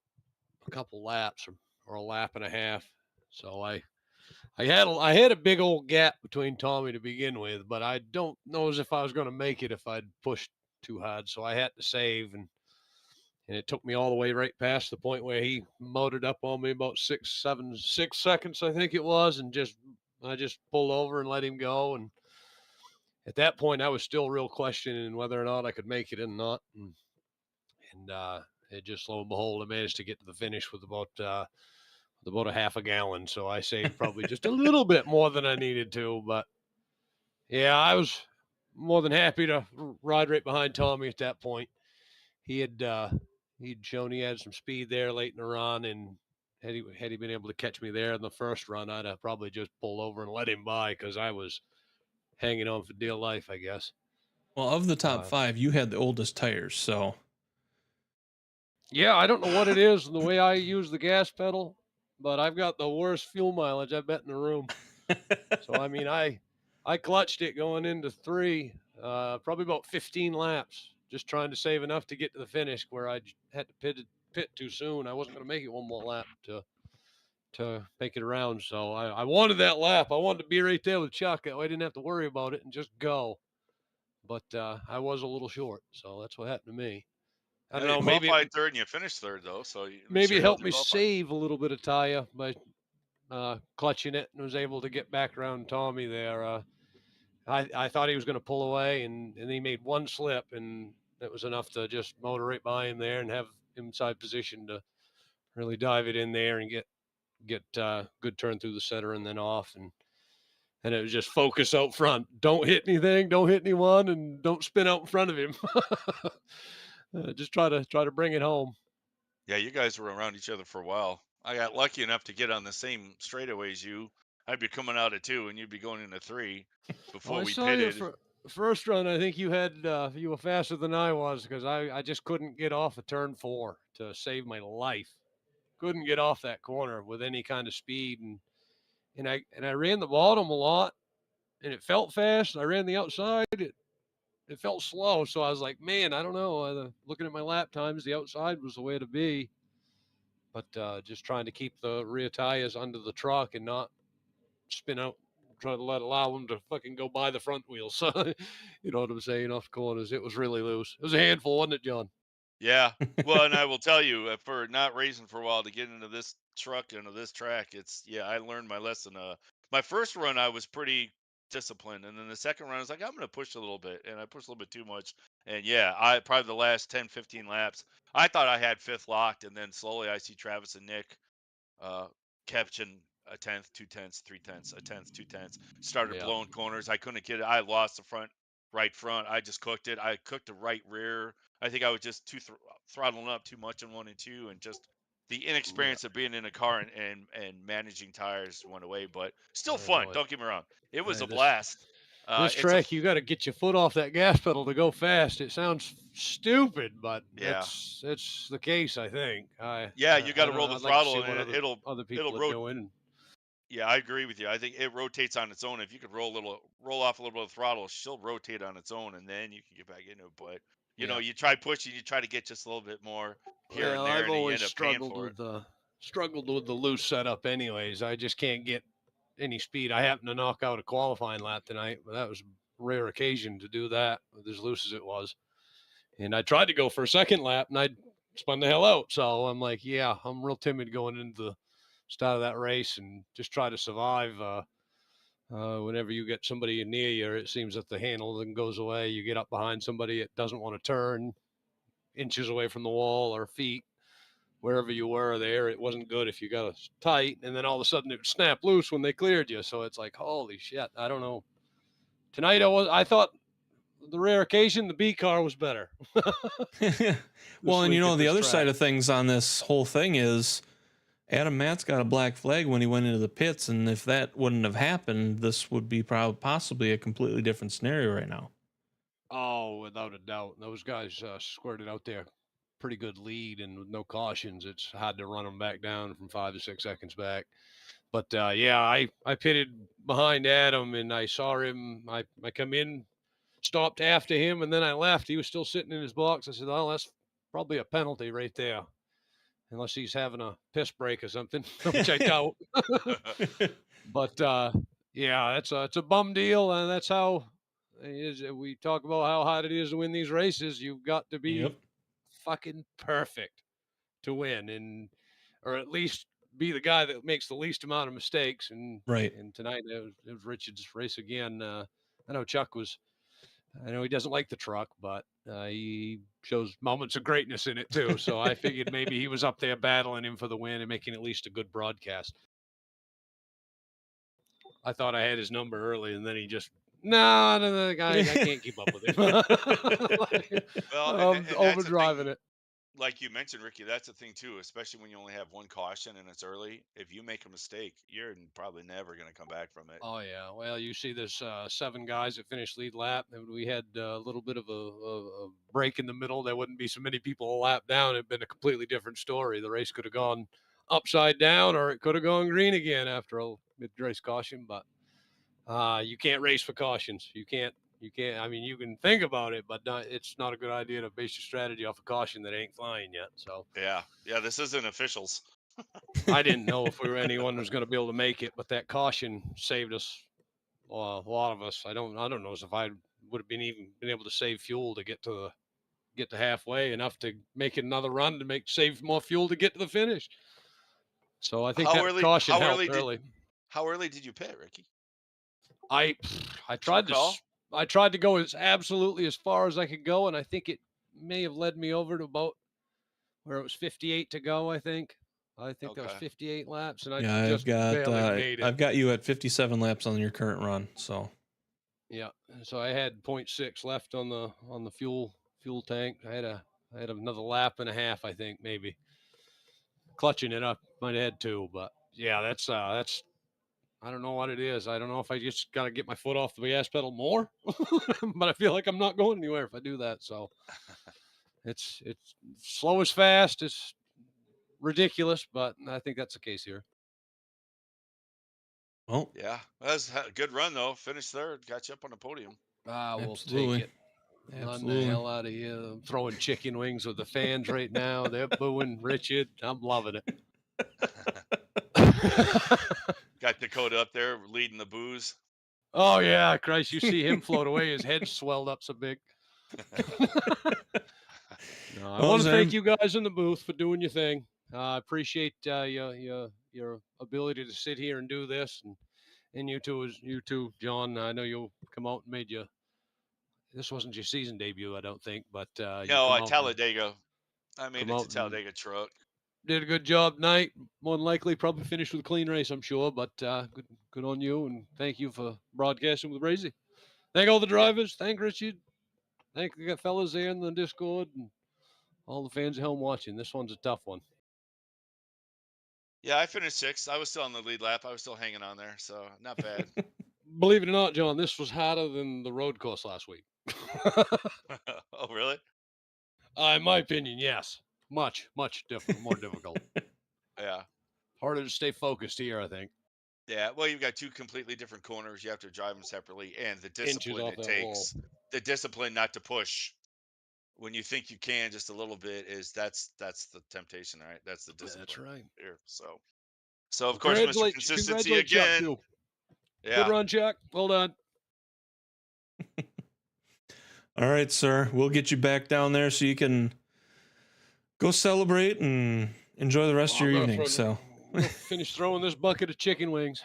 a couple laps or a lap and a half. So I had a big old gap between Tommy to begin with, but I don't know as if I was going to make it if I'd pushed too hard. So I had to save, and it took me all the way right past the point where he motored up on me about 6 seconds, I think it was, and I just pulled over and let him go. And at that point, I was still real questioning whether or not I could make it or not. And it just, lo and behold, I managed to get to the finish with about a half a gallon. So I saved probably just a little bit more than I needed to. But yeah, I was more than happy to ride right behind Tommy at that point. He'd shown he had some speed there late in the run, and had he been able to catch me there in the first run, I'd have probably just pulled over and let him by because I was hanging on for dear life, I guess. Well, of the top five, you had the oldest tires, so. Yeah, I don't know what it is the way I use the gas pedal, but I've got the worst fuel mileage I bet in the room. So, I mean, I clutched it going into 3, probably about 15 laps, just trying to save enough to get to the finish where I had to pit too soon. I wasn't going to make it one more lap to make it around. So I wanted that lap. I wanted to be right there with Chuck. I didn't have to worry about it and just go. But I was a little short, so that's what happened to me. I don't know. Maybe qualified third and you finished third, though. So maybe it helped me save a little bit of tire by clutching it, and was able to get back around Tommy there. I thought he was going to pull away, and he made one slip, and that was enough to just motor right by him there and have him inside position to really dive it in there and get good turn through the center and then off. And it was just focus out front. Don't hit anything, don't hit anyone, and don't spin out in front of him. Just try to bring it home. Yeah, you guys were around each other for a while. I got lucky enough to get on the same straightaway as you. I'd be coming out of 2, and you'd be going into 3 before we pitted. First run, I think you were faster than I was because I just couldn't get off of turn 4 to save my life. Couldn't get off that corner with any kind of speed, and I ran the bottom a lot, and it felt fast. I ran the outside. It felt slow, so I was like, man, I don't know. Looking at my lap times, the outside was the way to be. But just trying to keep the rear tires under the truck and not spin out, trying to allow them to fucking go by the front wheels. So, you know what I'm saying, off the corners. It was really loose. It was a handful, wasn't it, John? Yeah. Well, and I will tell you, for not racing for a while to get into this truck, into this track, I learned my lesson. My first run, I was pretty disciplined. And then the second run, I was like, I'm going to push a little bit. And I pushed a little bit too much. And yeah, I probably the last 10, 15 laps, I thought I had fifth locked. And then slowly I see Travis and Nick uh, catching a tenth, 2/10, 3/10, a tenth, 2/10. Started Yeah. blowing corners. I couldn't get it. I lost the right front. I just cooked it. I cooked the right rear. I think I was just throttling up too much in 1 and 2, and just the Yeah. inexperience of being in a car and managing tires went away. But still I fun. know it. Don't get me wrong. It was a This blast. this It's a track, you got to get your foot off that gas pedal to go fast. It sounds stupid, but yeah. it's the case, I think. Yeah. You got I to don't roll know. the I'd like to throttle, see and what other it'll people are rotate. doing. Yeah, I agree with you. I think it rotates on its own. If you could roll off a little bit of throttle, she'll rotate on its own, and then you can get back into it. But Yeah. you try pushing, you try to get just a little bit more here and Well, there, I've and then you always end up paying for it. struggled with the loose setup anyways. I just can't get any speed. I happened to knock out a qualifying lap tonight, but that was a rare occasion to do that with as loose as it was. And I tried to go for a second lap and I spun the hell out. So I'm like, yeah, I'm real timid going into the start of that race and just try to survive. Whenever you get somebody near you, it seems that the handle then goes away. You get up behind somebody, it doesn't want to turn inches away from the wall or feet wherever you were there. It wasn't good if you got it tight, and then all of a sudden it would snap loose when they cleared you. So it's like, holy shit, I don't know. Tonight I thought the rare occasion the B car was better. Well, and week at the this other track. side of things on this whole thing is Adam Matt's got a black flag when he went into the pits, and if that wouldn't have happened, this would be possibly a completely different scenario right now. Oh, without a doubt, those guys squirted out there pretty good lead, and with no cautions, it's hard to run them back down from 5 to 6 seconds back. But yeah, I pitted behind Adam, and I saw him. I come in, stopped after him, and then I left. He was still sitting in his box. I said, "Oh, that's probably a penalty right there, unless he's having a piss break or something," which I doubt. But yeah, it's a bum deal, and that's how it is. We talk about how hard it is to win these races. You've got to be Yep. fucking perfect to win, and or at least be the guy that makes the least amount of mistakes. And Right. tonight it was Richard's race again. I know Chuck was. I know he doesn't like the truck, but he shows moments of greatness in it too. So I figured maybe he was up there battling him for the win and making at least a good broadcast. I thought I had his number early, and then he just no, the guy I can't keep up with him. Well, I'm and that's the overdriving thing. it. Like you mentioned, Ricky, that's the thing too, especially when you only have one caution and it's early. If you make a mistake, you're probably never going to come back from it. Oh yeah, well you see there's 7 guys that finished lead lap, and we had a little bit of a break in the middle. There wouldn't be so many people a lap down. It'd been a completely different story. The race could have gone upside down, or it could have gone green again after a mid-race caution. But you can't race for cautions. You can't. You can't. I mean, you can think about it, but it's not a good idea to base your strategy off a caution that ain't flying yet. So Yeah, yeah, this isn't officials. I didn't know if anyone was going to be able to make it, but that caution saved us. A lot of us. I don't know if I would have been able to save fuel to get to halfway, enough to make it another run to save more fuel to get to the finish. So I think How that early? caution helped early. How early did you pit, Ricky? I Do you recall? I tried to go as absolutely as far as I could go, and I think it may have led me over to about where it was 58 to go. I think that was Okay. 58 laps, and I Yeah, just barely made it. I've got you at 57 laps on your current run. So Yeah, so I had 0.6 left on the fuel tank. I had another lap and a half, I think, maybe. Clutching it up, might have had 2, but yeah, that's I don't know what it is. I don't know if I just got to get my foot off the gas pedal more, but I feel like I'm not going anywhere if I do that. So it's slow as fast. It's ridiculous, but I think that's the case here. Well, Yeah, that was a good run though. Finished third, got you up on the podium. I will absolutely. take it. Run the Absolutely. hell out of here. I'm throwing chicken wings with the fans right now. They're booing Richard. I'm loving it. Got Dakota up there leading the booze. Oh, yeah. Christ, you see him float away. His head swelled up so big. No, I Well, want to thank Zam- you guys in the booth for doing your thing. I appreciate your ability to sit here and do this, and you too, John. I know you'll come out and made you. This wasn't your season debut, I don't think, but you No, come at out and Talladega. I made come it out to and Talladega truck. did a good job tonight. More than likely, probably finished with a clean race, I'm sure. But good on you, and thank you for broadcasting with Razy. Thank all the drivers. Thank Richard. Thank the fellas there in the Discord and all the fans at home watching. This one's a tough one. Yeah, I finished sixth. I was still on the lead lap. I was still hanging on there, so not bad. Believe it or not, John, this was harder than the road course last week. Oh, really? In my opinion, yes. Much more difficult. Yeah. Harder to stay focused here, I think. Yeah. Well, you've got two completely different corners. You have to drive them separately, and the Inches discipline off it that takes, the discipline not to push when you think you can just a little bit that's the temptation, right? That's the discipline. That's right. Here. So of course, Mr. Consistency Congratulate Chuck, again. too. Yeah. Good run, Chuck. Well done. all right, sir. We'll get you back down there so you can go celebrate and enjoy the rest of I'm your gonna evening. throw- So I'm gonna finish throwing this bucket of chicken wings.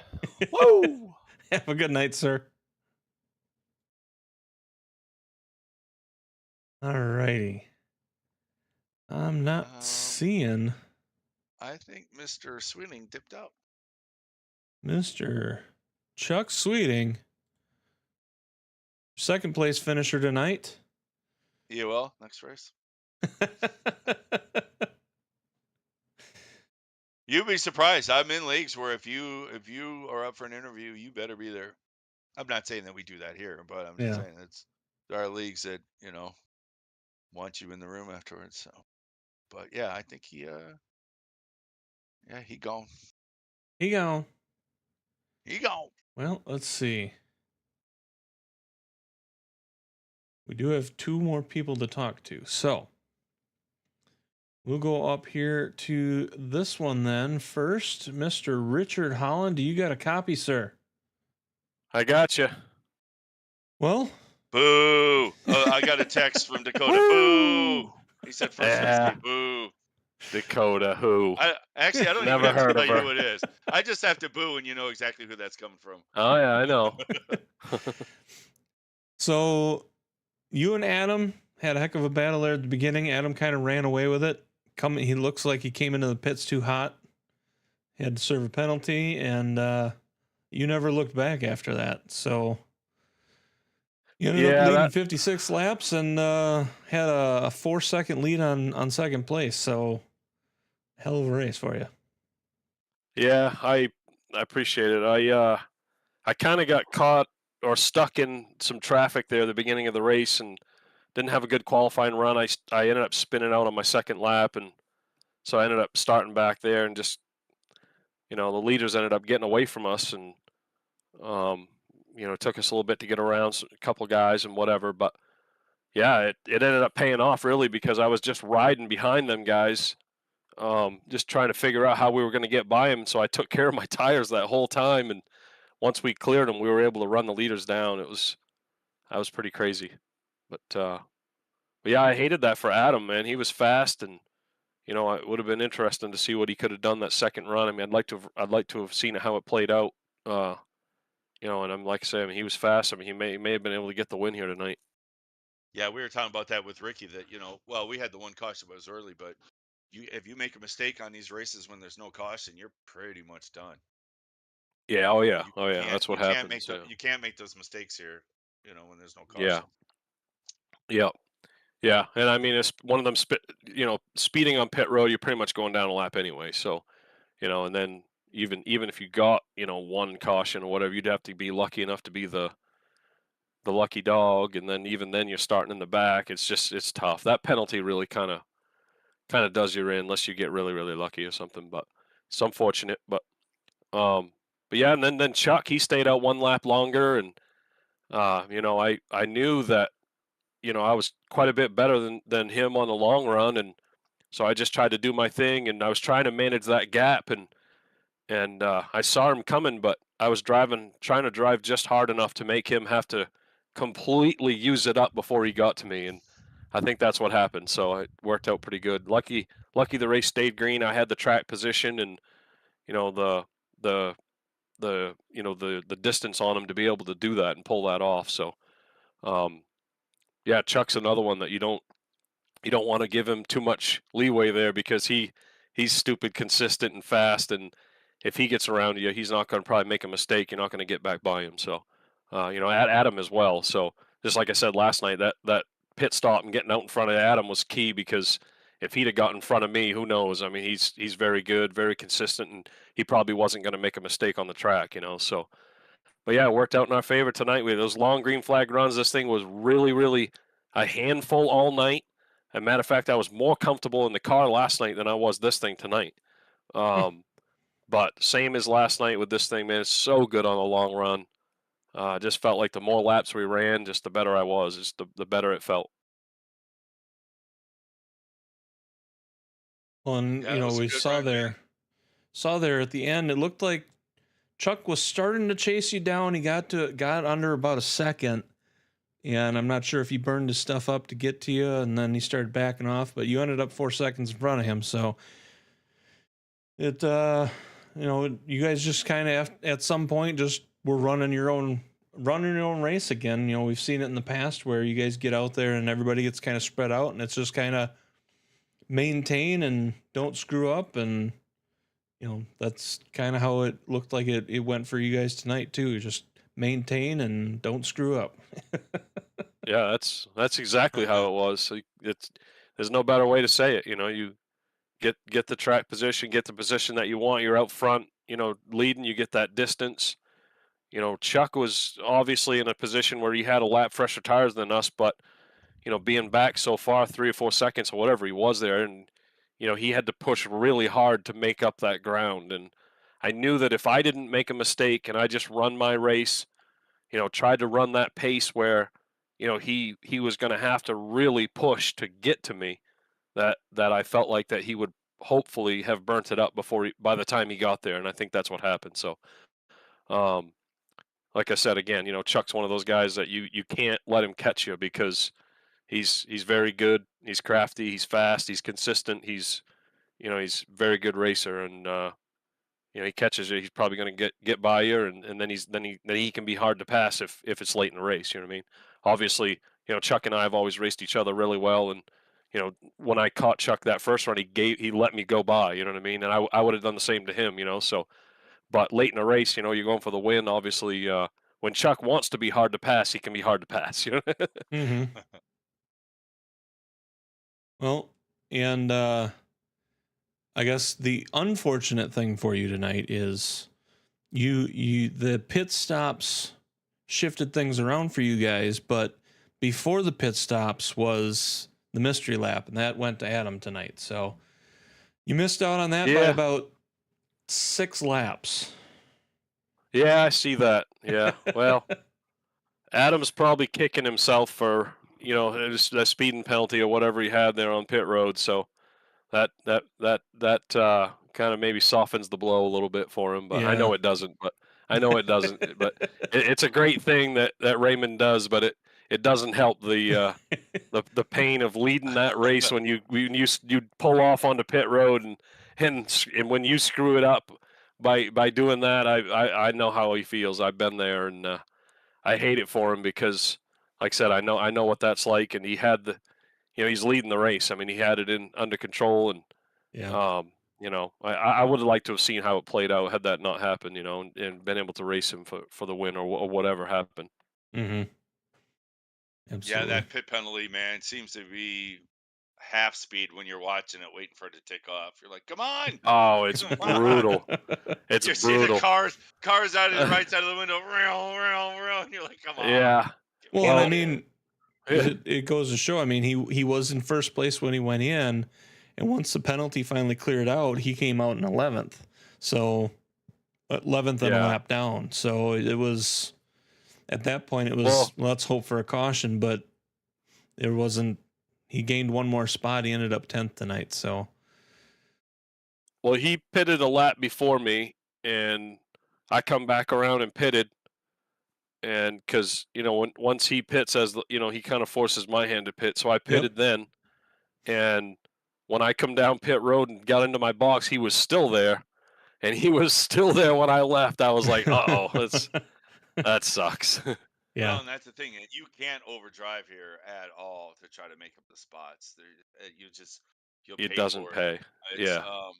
Woo! have a good night, sir. All righty. I'm not seeing I think Mr. Sweeney dipped out. Mr. Chuck Sweeting, second place finisher tonight. EOL next race. You'd be surprised. I'm in leagues where if you are up for an interview, you better be there. I'm not saying that we do that here, but I'm just Yeah. saying there are leagues that want you in the room afterwards. So, but yeah, I think he gone. He gone. He gone. Well, let's see. We do have two more people to talk to. So we'll go up here to this one then. First, Mr. Richard Holland. Do you got a copy, sir? I got you. Well, Boo! Oh, I got a text from Dakota. Boo! He said first Yeah. place. Boo! Dakota, who? I don't Never even have heard to of tell you her. who it is. I just have to boo, and you know exactly who that's coming from. Oh, yeah, I know. so you and Adam had a heck of a battle there at the beginning. Adam kind of ran away with it. He looks like he came into the pits too hot. He had to serve a penalty, and you never looked back after that. So you ended up leading 56 laps and had a 4-second lead on second place. So hell of a race for you. Yeah, I appreciate it. I kind of got caught or stuck in some traffic there at the beginning of the race and didn't have a good qualifying run. I ended up spinning out on my second lap, and so I ended up starting back there and just, the leaders ended up getting away from us, and it took us a little bit to get around a couple guys and whatever. But yeah, it ended up paying off really because I was just riding behind them guys, just trying to figure out how we were going to get by them. So I took care of my tires that whole time, and once we cleared them, we were able to run the leaders down. That was pretty crazy. But yeah, I hated that for Adam, man. He was fast, and it would have been interesting to see what he could have done that second run. I mean, I'd like to have seen how it played out. And I'm like I say, I mean, he was fast. I mean, he may have been able to get the win here tonight. Yeah, we were talking about that with Ricky. That well, we had the one caution, but it was early. But if you make a mistake on these races when there's no caution, you're pretty much done. Yeah. Oh yeah. You That's what can't happens. you can't make those mistakes here. When there's no caution. Yeah. Yeah. And I mean, it's one of them. Speeding on pit road, you're pretty much going down a lap anyway. So, and then even if you got one caution or whatever, you'd have to be lucky enough to be the lucky dog, and then even then you're starting in the back. It's tough. That penalty really kind of does you in unless you get really, really lucky or something. But it's unfortunate. But yeah, and then Chuck, he stayed out one lap longer, and you know, I knew that, you know, I was quite a bit better than him on the long run, and so I just tried to do my thing, and I was trying to manage that gap, and I saw him coming, but I was trying to drive just hard enough to make him have to completely use it up before he got to me, and I think that's what happened. So it worked out pretty good. Lucky the race stayed green. I had the track position and, you know, the distance on him to be able to do that and pull that off. So yeah, Chuck's another one that you don't want to give him too much leeway there, because he's stupid consistent and fast, and if he gets around you, he's not going to probably make a mistake. You're not going to get back by him. So, you know, Adam as well. So just like I said last night, that pit stop and getting out in front of Adam was key, because if he'd have got in front of me, who knows? I mean, he's very good, very consistent, and he probably wasn't going to make a mistake on the track, you know. So, but yeah, it worked out in our favor tonight. We had those long green flag runs. This thing was really, really a handful all night. As a matter of fact, I was more comfortable in the car last night than I was this thing tonight. But same as last night with this thing, man. It's so good on the long run. Just felt like the more laps we ran, just the better I was. Just the better it felt. Well, and Yeah, you that know, was a we good saw run, man. there at the end, it looked like Chuck was starting to chase you down. He got under about a second, and I'm not sure if he burned his stuff up to get to you, and then he started backing off, but you ended up 4 seconds in front of him. So it, you know, you guys just kind of at some point just were running your own race again. You know, we've seen it in the past where you guys get out there and everybody gets kind of spread out, and it's just kind of maintain and don't screw up. And, you know, that's kind of how it looked like it went for you guys tonight too. Just maintain and don't screw up. Yeah, that's exactly how it was. So there's no better way to say it. You know, you get the track position, get the position that you want. You're out front, you know, leading. You get that distance. You know, Chuck was obviously in a position where he had a lap fresher tires than us, but, you know, being back so far, 3 or 4 seconds or whatever he was there, and, you know, he had to push really hard to make up that ground. And I knew that if I didn't make a mistake and I just run my race, you know, tried to run that pace where, you know, he was going to have to really push to get to me, that I felt like that he would hopefully have burnt it up by the time he got there. And I think that's what happened. So, like I said, again, you know, Chuck's one of those guys that you can't let him catch you, because he's very good. He's crafty. He's fast. He's consistent. He's very good racer, and you know, he catches you, he's probably going to get by you, and then he can be hard to pass if it's late in the race. You know what I mean? Obviously, you know, Chuck and I have always raced each other really well, and, you know, when I caught Chuck that first run, he let me go by. You know what I mean? And I would have done the same to him. You know, so. But late in the race, you know, you're going for the win. Obviously, when Chuck wants to be hard to pass, he can be hard to pass. You know. Mm-hmm. Well, and I guess the unfortunate thing for you tonight is the pit stops shifted things around for you guys, but before the pit stops was the mystery lap, and that went to Adam tonight. So you missed out on that by Yeah. about 6 laps. Yeah, I see that. Yeah. Well, Adam's probably kicking himself for, you know, that speeding penalty or whatever he had there on pit road. So that kind of maybe softens the blow a little bit for him. But I know it doesn't. But it's a great thing that Raymond does. But it doesn't help the pain of leading that race when you pull off onto pit road, and when you screw it up by doing that. I know how he feels. I've been there, and I hate it for him, because, like I said, I know what that's like, and he had you know, he's leading the race. I mean, he had it under control, and Yeah. you know, I would have liked to have seen how it played out had that not happened, you know, and been able to race him for the win or whatever happened. Mm-hmm. Yeah, Absolutely. that pit penalty, man, seems to be half speed when you're watching it, waiting for it to take off. You're like, come on, Oh, it's come on. brutal. It's You see the brutal. cars out of the right side of the window, and you're like, come on. Yeah. Get me Well, out I of here. mean, it goes to show. I mean, he was in first place when he went in, and once the penalty finally cleared out, he came out in 11th. So, 11th and a Yeah. lap down. So it was, at that point, it was, Well- let's hope for a caution, but it wasn't. He gained one more spot. He ended up 10th tonight. So, Well, he pitted a lap before me, and I come back around and pitted. And because, once he pits, he kind of forces my hand to pit. So I pitted then. And when I come down pit road and got into my box, he was still there. And he was still there when I left. I was like, that sucks. yeah. Well, and that's the thing. You can't overdrive here at all to try to make up the spots. You'll It pay doesn't for it. pay. It's Yeah.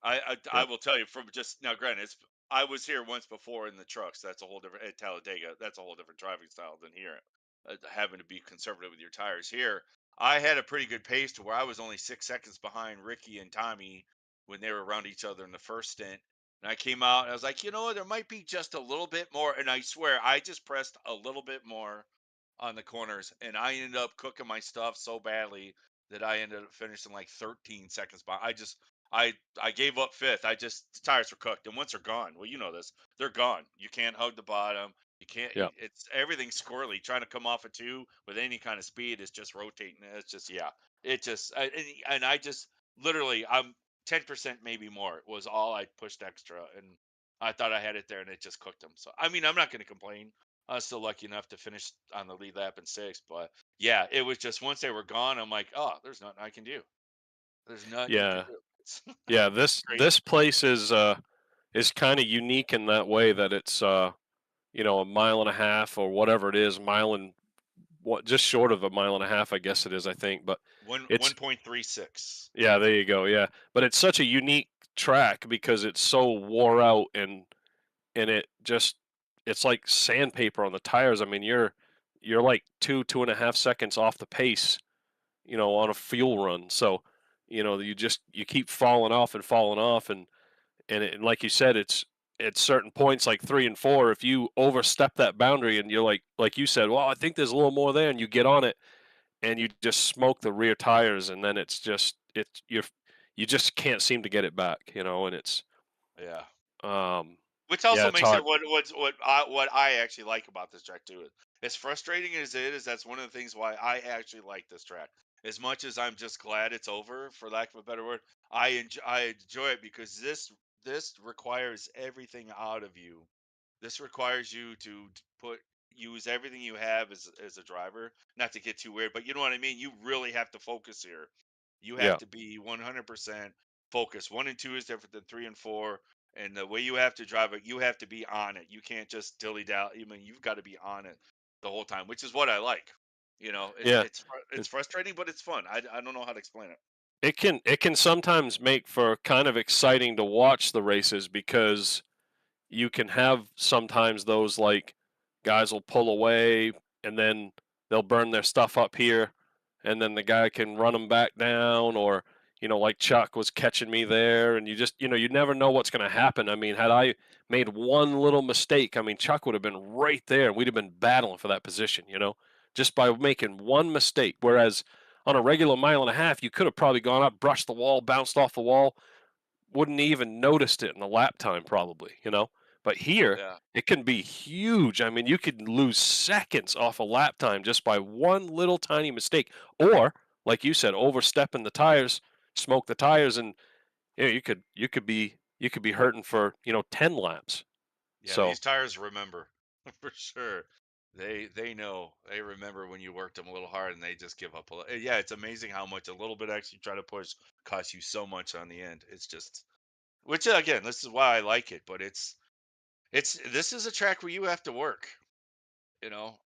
I will tell you from just now. Granted, I was here once before in the trucks. That's a whole different at Talladega. That's a whole different driving style than here. Having to be conservative with your tires here. I had a pretty good pace to where I was only 6 seconds behind Ricky and Tommy when they were around each other in the first stint. And I came out and I was like, you know what, there might be just a little bit more. And I swear, I just pressed a little bit more on the corners, and I ended up cooking my stuff so badly that I ended up finishing like 13 seconds behind. I gave up fifth. The tires were cooked, and once they're gone, well, you know this, they're gone. You can't hug the bottom. You can't. Yeah. It's everything's squirrely. Trying to come off a two with any kind of speed is just rotating. It's just yeah. It just and I just literally I'm 10% maybe more was all I pushed extra, and I thought I had it there, and it just cooked them. So I mean, I'm not going to complain. I was still lucky enough to finish on the lead lap in sixth, but yeah, it was just once they were gone, I'm like, oh, there's nothing I can do. There's nothing you can Yeah. do. It's Yeah. This crazy. place is kind of unique in that way that it's a mile and a half or whatever it is, mile and what, just short of a mile and a half, I guess it is, I think. But One it's 1.36. yeah, there you go. Yeah, but it's such a unique track because it's so wore out and it's like sandpaper on the tires. I mean, you're like 2.5 seconds off the pace, on a fuel run. So, you keep falling off and falling off, and like you said, it's at certain points like 3 and 4. If you overstep that boundary and you're like you said, well, I think there's a little more there, and you get on it and you just smoke the rear tires, and then you just can't seem to get it back, and it's Yeah. um Which yeah, also it's makes it hard. what I actually like about this track too. As frustrating as it is, that's one of the things why I actually like this track. As much as I'm just glad it's over, for lack of a better word, I enjoy it because this requires everything out of you. This requires you to use everything you have as a driver. Not to get too weird, but you know what I mean. You really have to focus here. You have Yeah. to be 100% focused. One and two is different than three and four, and the way you have to drive it, you have to be on it. You can't just dilly dally. I mean, you've got to be on it the whole time, which is what I like. Yeah. It's frustrating, but it's fun. I don't know how to explain it. It can sometimes make for kind of exciting to watch the races because you can have sometimes those like guys will pull away and then they'll burn their stuff up here and then the guy can run them back down or like Chuck was catching me there and you never know what's going to happen. I mean, had I made one little mistake, I mean Chuck would have been right there and we'd have been battling for that position, just by making one mistake. Whereas on a regular mile and a half you could have probably gone up, brushed the wall, bounced off the wall, wouldn't even noticed it in the lap time probably. But here, Yeah. it can be huge. I mean, you could lose seconds off a lap time just by one little tiny mistake. Or, like you said, overstepping the tires, smoke the tires, and you could be hurting for 10 laps. Yeah, So these tires remember for sure. They know. They remember when you worked them a little hard and they just give up yeah, it's amazing how much a little bit extra you try to push costs you so much on the end. It's just which again, this is why I like it, but it's this is a track where you have to work,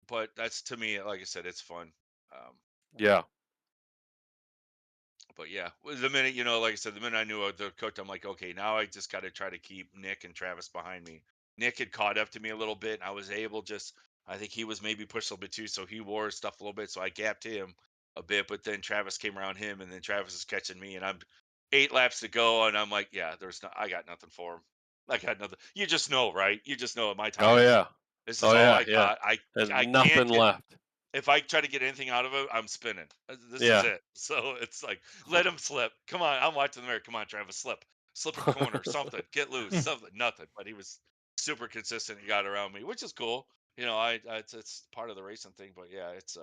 but that's to me, like I said, it's fun. Um, yeah, but yeah, the minute, like I said, the minute I knew the coach, I'm like, okay, now I just got to try to keep Nick and Travis behind me. Nick had caught up to me a little bit, and I was able I think he was maybe pushed a little bit too, so he wore his stuff a little bit, so I gapped him a bit, but then Travis came around him, and then Travis is catching me, and I'm 8 laps to go, and I'm like, yeah, I got nothing for him. I got nothing. You just know, right? You just know at my oh tires. yeah, This is oh all yeah, I yeah. got. I There's I can't nothing get left. if I try to get anything out of it, I'm spinning. This is Yeah, it. So it's like, let him slip. Come on, I'm watching the mirror. Come on, Travis, slip. slip a corner, something, get loose, something, nothing. But he was super consistent. He got around me, which is cool. You know, it's part of the racing thing. But yeah, it's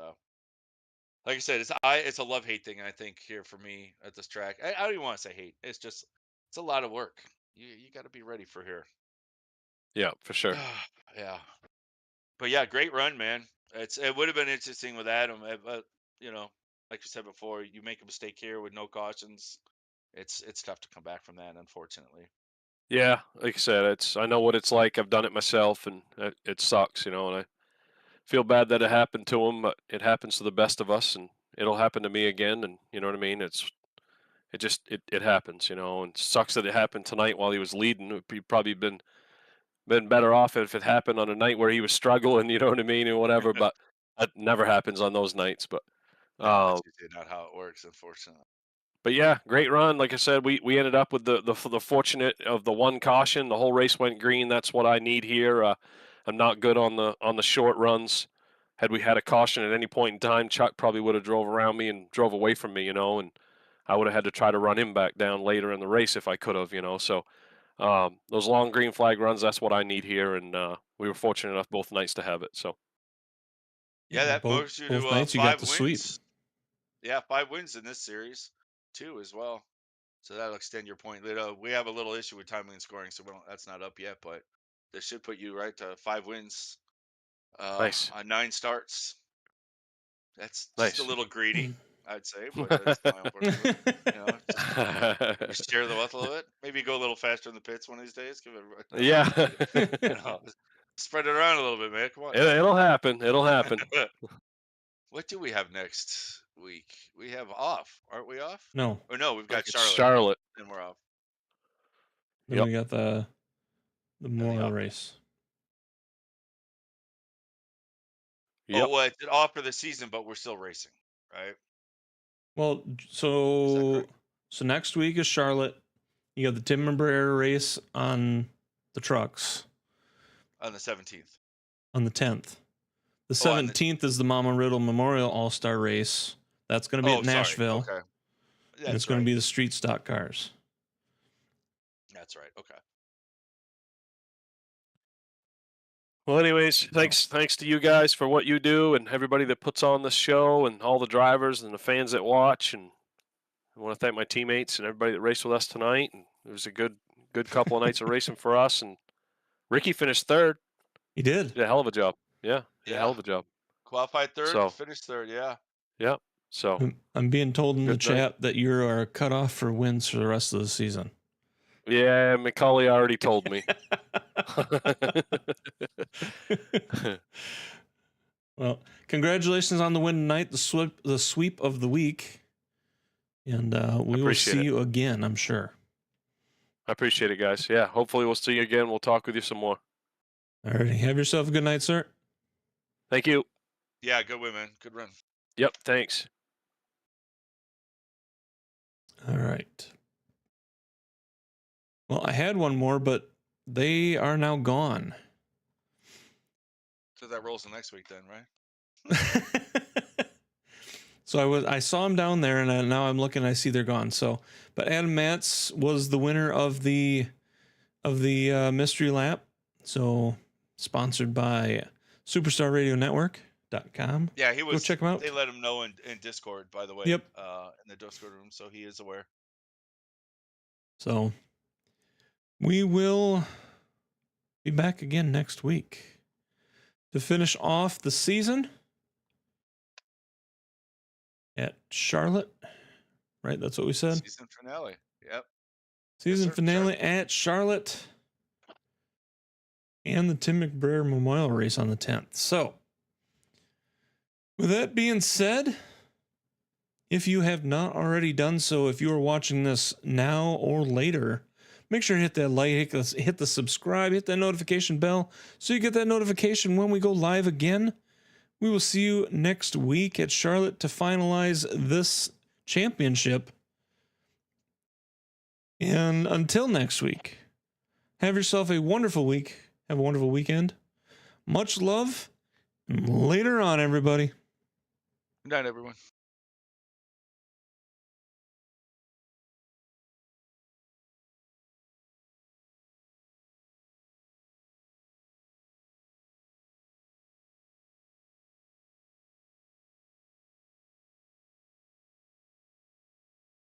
like I said, it's a love hate thing. I think here for me at this track, I don't even want to say hate. It's just it's a lot of work. You got to be ready for here. Yeah, for sure. Yeah. But yeah, great run, man. It would have been interesting with Adam, but you know, like you said before, you make a mistake here with no cautions, it's tough to come back from that, unfortunately. Yeah, like I said, I know what it's like. I've done it myself, and it sucks, you know. And I feel bad that it happened to him, but it happens to the best of us, and it'll happen to me again. And you know what I mean? It happens, you know. And sucks that it happened tonight while he was leading. He'd probably been better off if it happened on a night where he was struggling, you know what I mean, and whatever. But that never happens on those nights. No, Um, that's usually not how it works, unfortunately. but yeah, great run. Like I said, we ended up with the fortunate of the one caution. The whole race went green. That's what I need here. I'm not good on the short runs. Had we had a caution at any point in time, Chuck probably would have drove around me and drove away from me, you know, and I would have had to try to run him back down later in the race if I could have, you know. So those long green flag runs, that's what I need here, and we were fortunate enough both nights to have it. So Yeah, that both moves you both to nights you got 5 the sweep. wins. Yeah, 5 wins in this series, too as well. So that'll extend your point. We have a little issue with timing and scoring, so that's not up yet, but this should put you right to 5 wins nice, on 9 starts. That's just a nice. little greedy, I'd say, but that's my own personal. You know, just share the wealth a little bit. Maybe go a little faster in the pits one of these days. Give everybody, Yeah, you know, spread it around a little bit, man. Come on. it'll happen. It'll happen. What do we have next week? We have off, aren't we off? No. Or no, we've got It's Charlotte, Charlotte. and we're off. Then Yep. we got the Memorial off. race. Yep. Oh, well, it's off for the season, but we're still racing, right? Well, Is that so correct? next week is Charlotte. You got the Tim Brer race on the trucks On the 17th. on the 10th. The Oh, on the- 17th is the Mama Riddle Memorial All-Star race. That's going to be Oh, at sorry. Nashville. Okay. And it's That's going to right. be the street stock cars. That's right. Okay. Well, anyways, thanks to you guys for what you do and everybody that puts on this show and all the drivers and the fans that watch. And I want to thank my teammates and everybody that raced with us tonight. And it was a good couple of nights of racing for us. And Ricky finished third. He did. Did a hell of a job. Yeah, did a Yeah. hell of a job. Qualified third, So- finished third. Yeah. Yeah. So I'm being told in the Good night. chat that you are cut off for wins for the rest of the season. yeah, Macaulay already told me. Well, congratulations on the win tonight, the sweep of the week. And we will Appreciate see it. you again, I'm sure. I appreciate it, guys. Yeah, hopefully we'll see you again. We'll talk with you some more. Alrighty. Have yourself a good night, sir. Thank you. Yeah. Good win, man. Good run. Yep, thanks. All right. Well, I had one more, but they are now gone. So that rolls the next week then, right? So I saw him down there, and now I'm looking. I see they're gone. So, but Adam Matz was the winner of the mystery lap. So, sponsored by SuperstarRadioNetwork.com. Yeah, he was. check him out. They let him know in Discord, by the way. Yep. In the Discord room, so he is aware. So, we will be back again next week to finish off the season at Charlotte. Right? That's what we said. Season finale. Yep. Season sir, finale at Charlotte. And the Tim McBrayer Memorial Race on the 10th. So, with that being said, if you have not already done so, if you are watching this now or later, make sure to hit that like, hit the subscribe, hit that notification bell so you get that notification when we go live again. We will see you next week at Charlotte to finalize this championship. And until next week, have yourself a wonderful week. Have a wonderful weekend. Much love. And later on, everybody. Good night, everyone.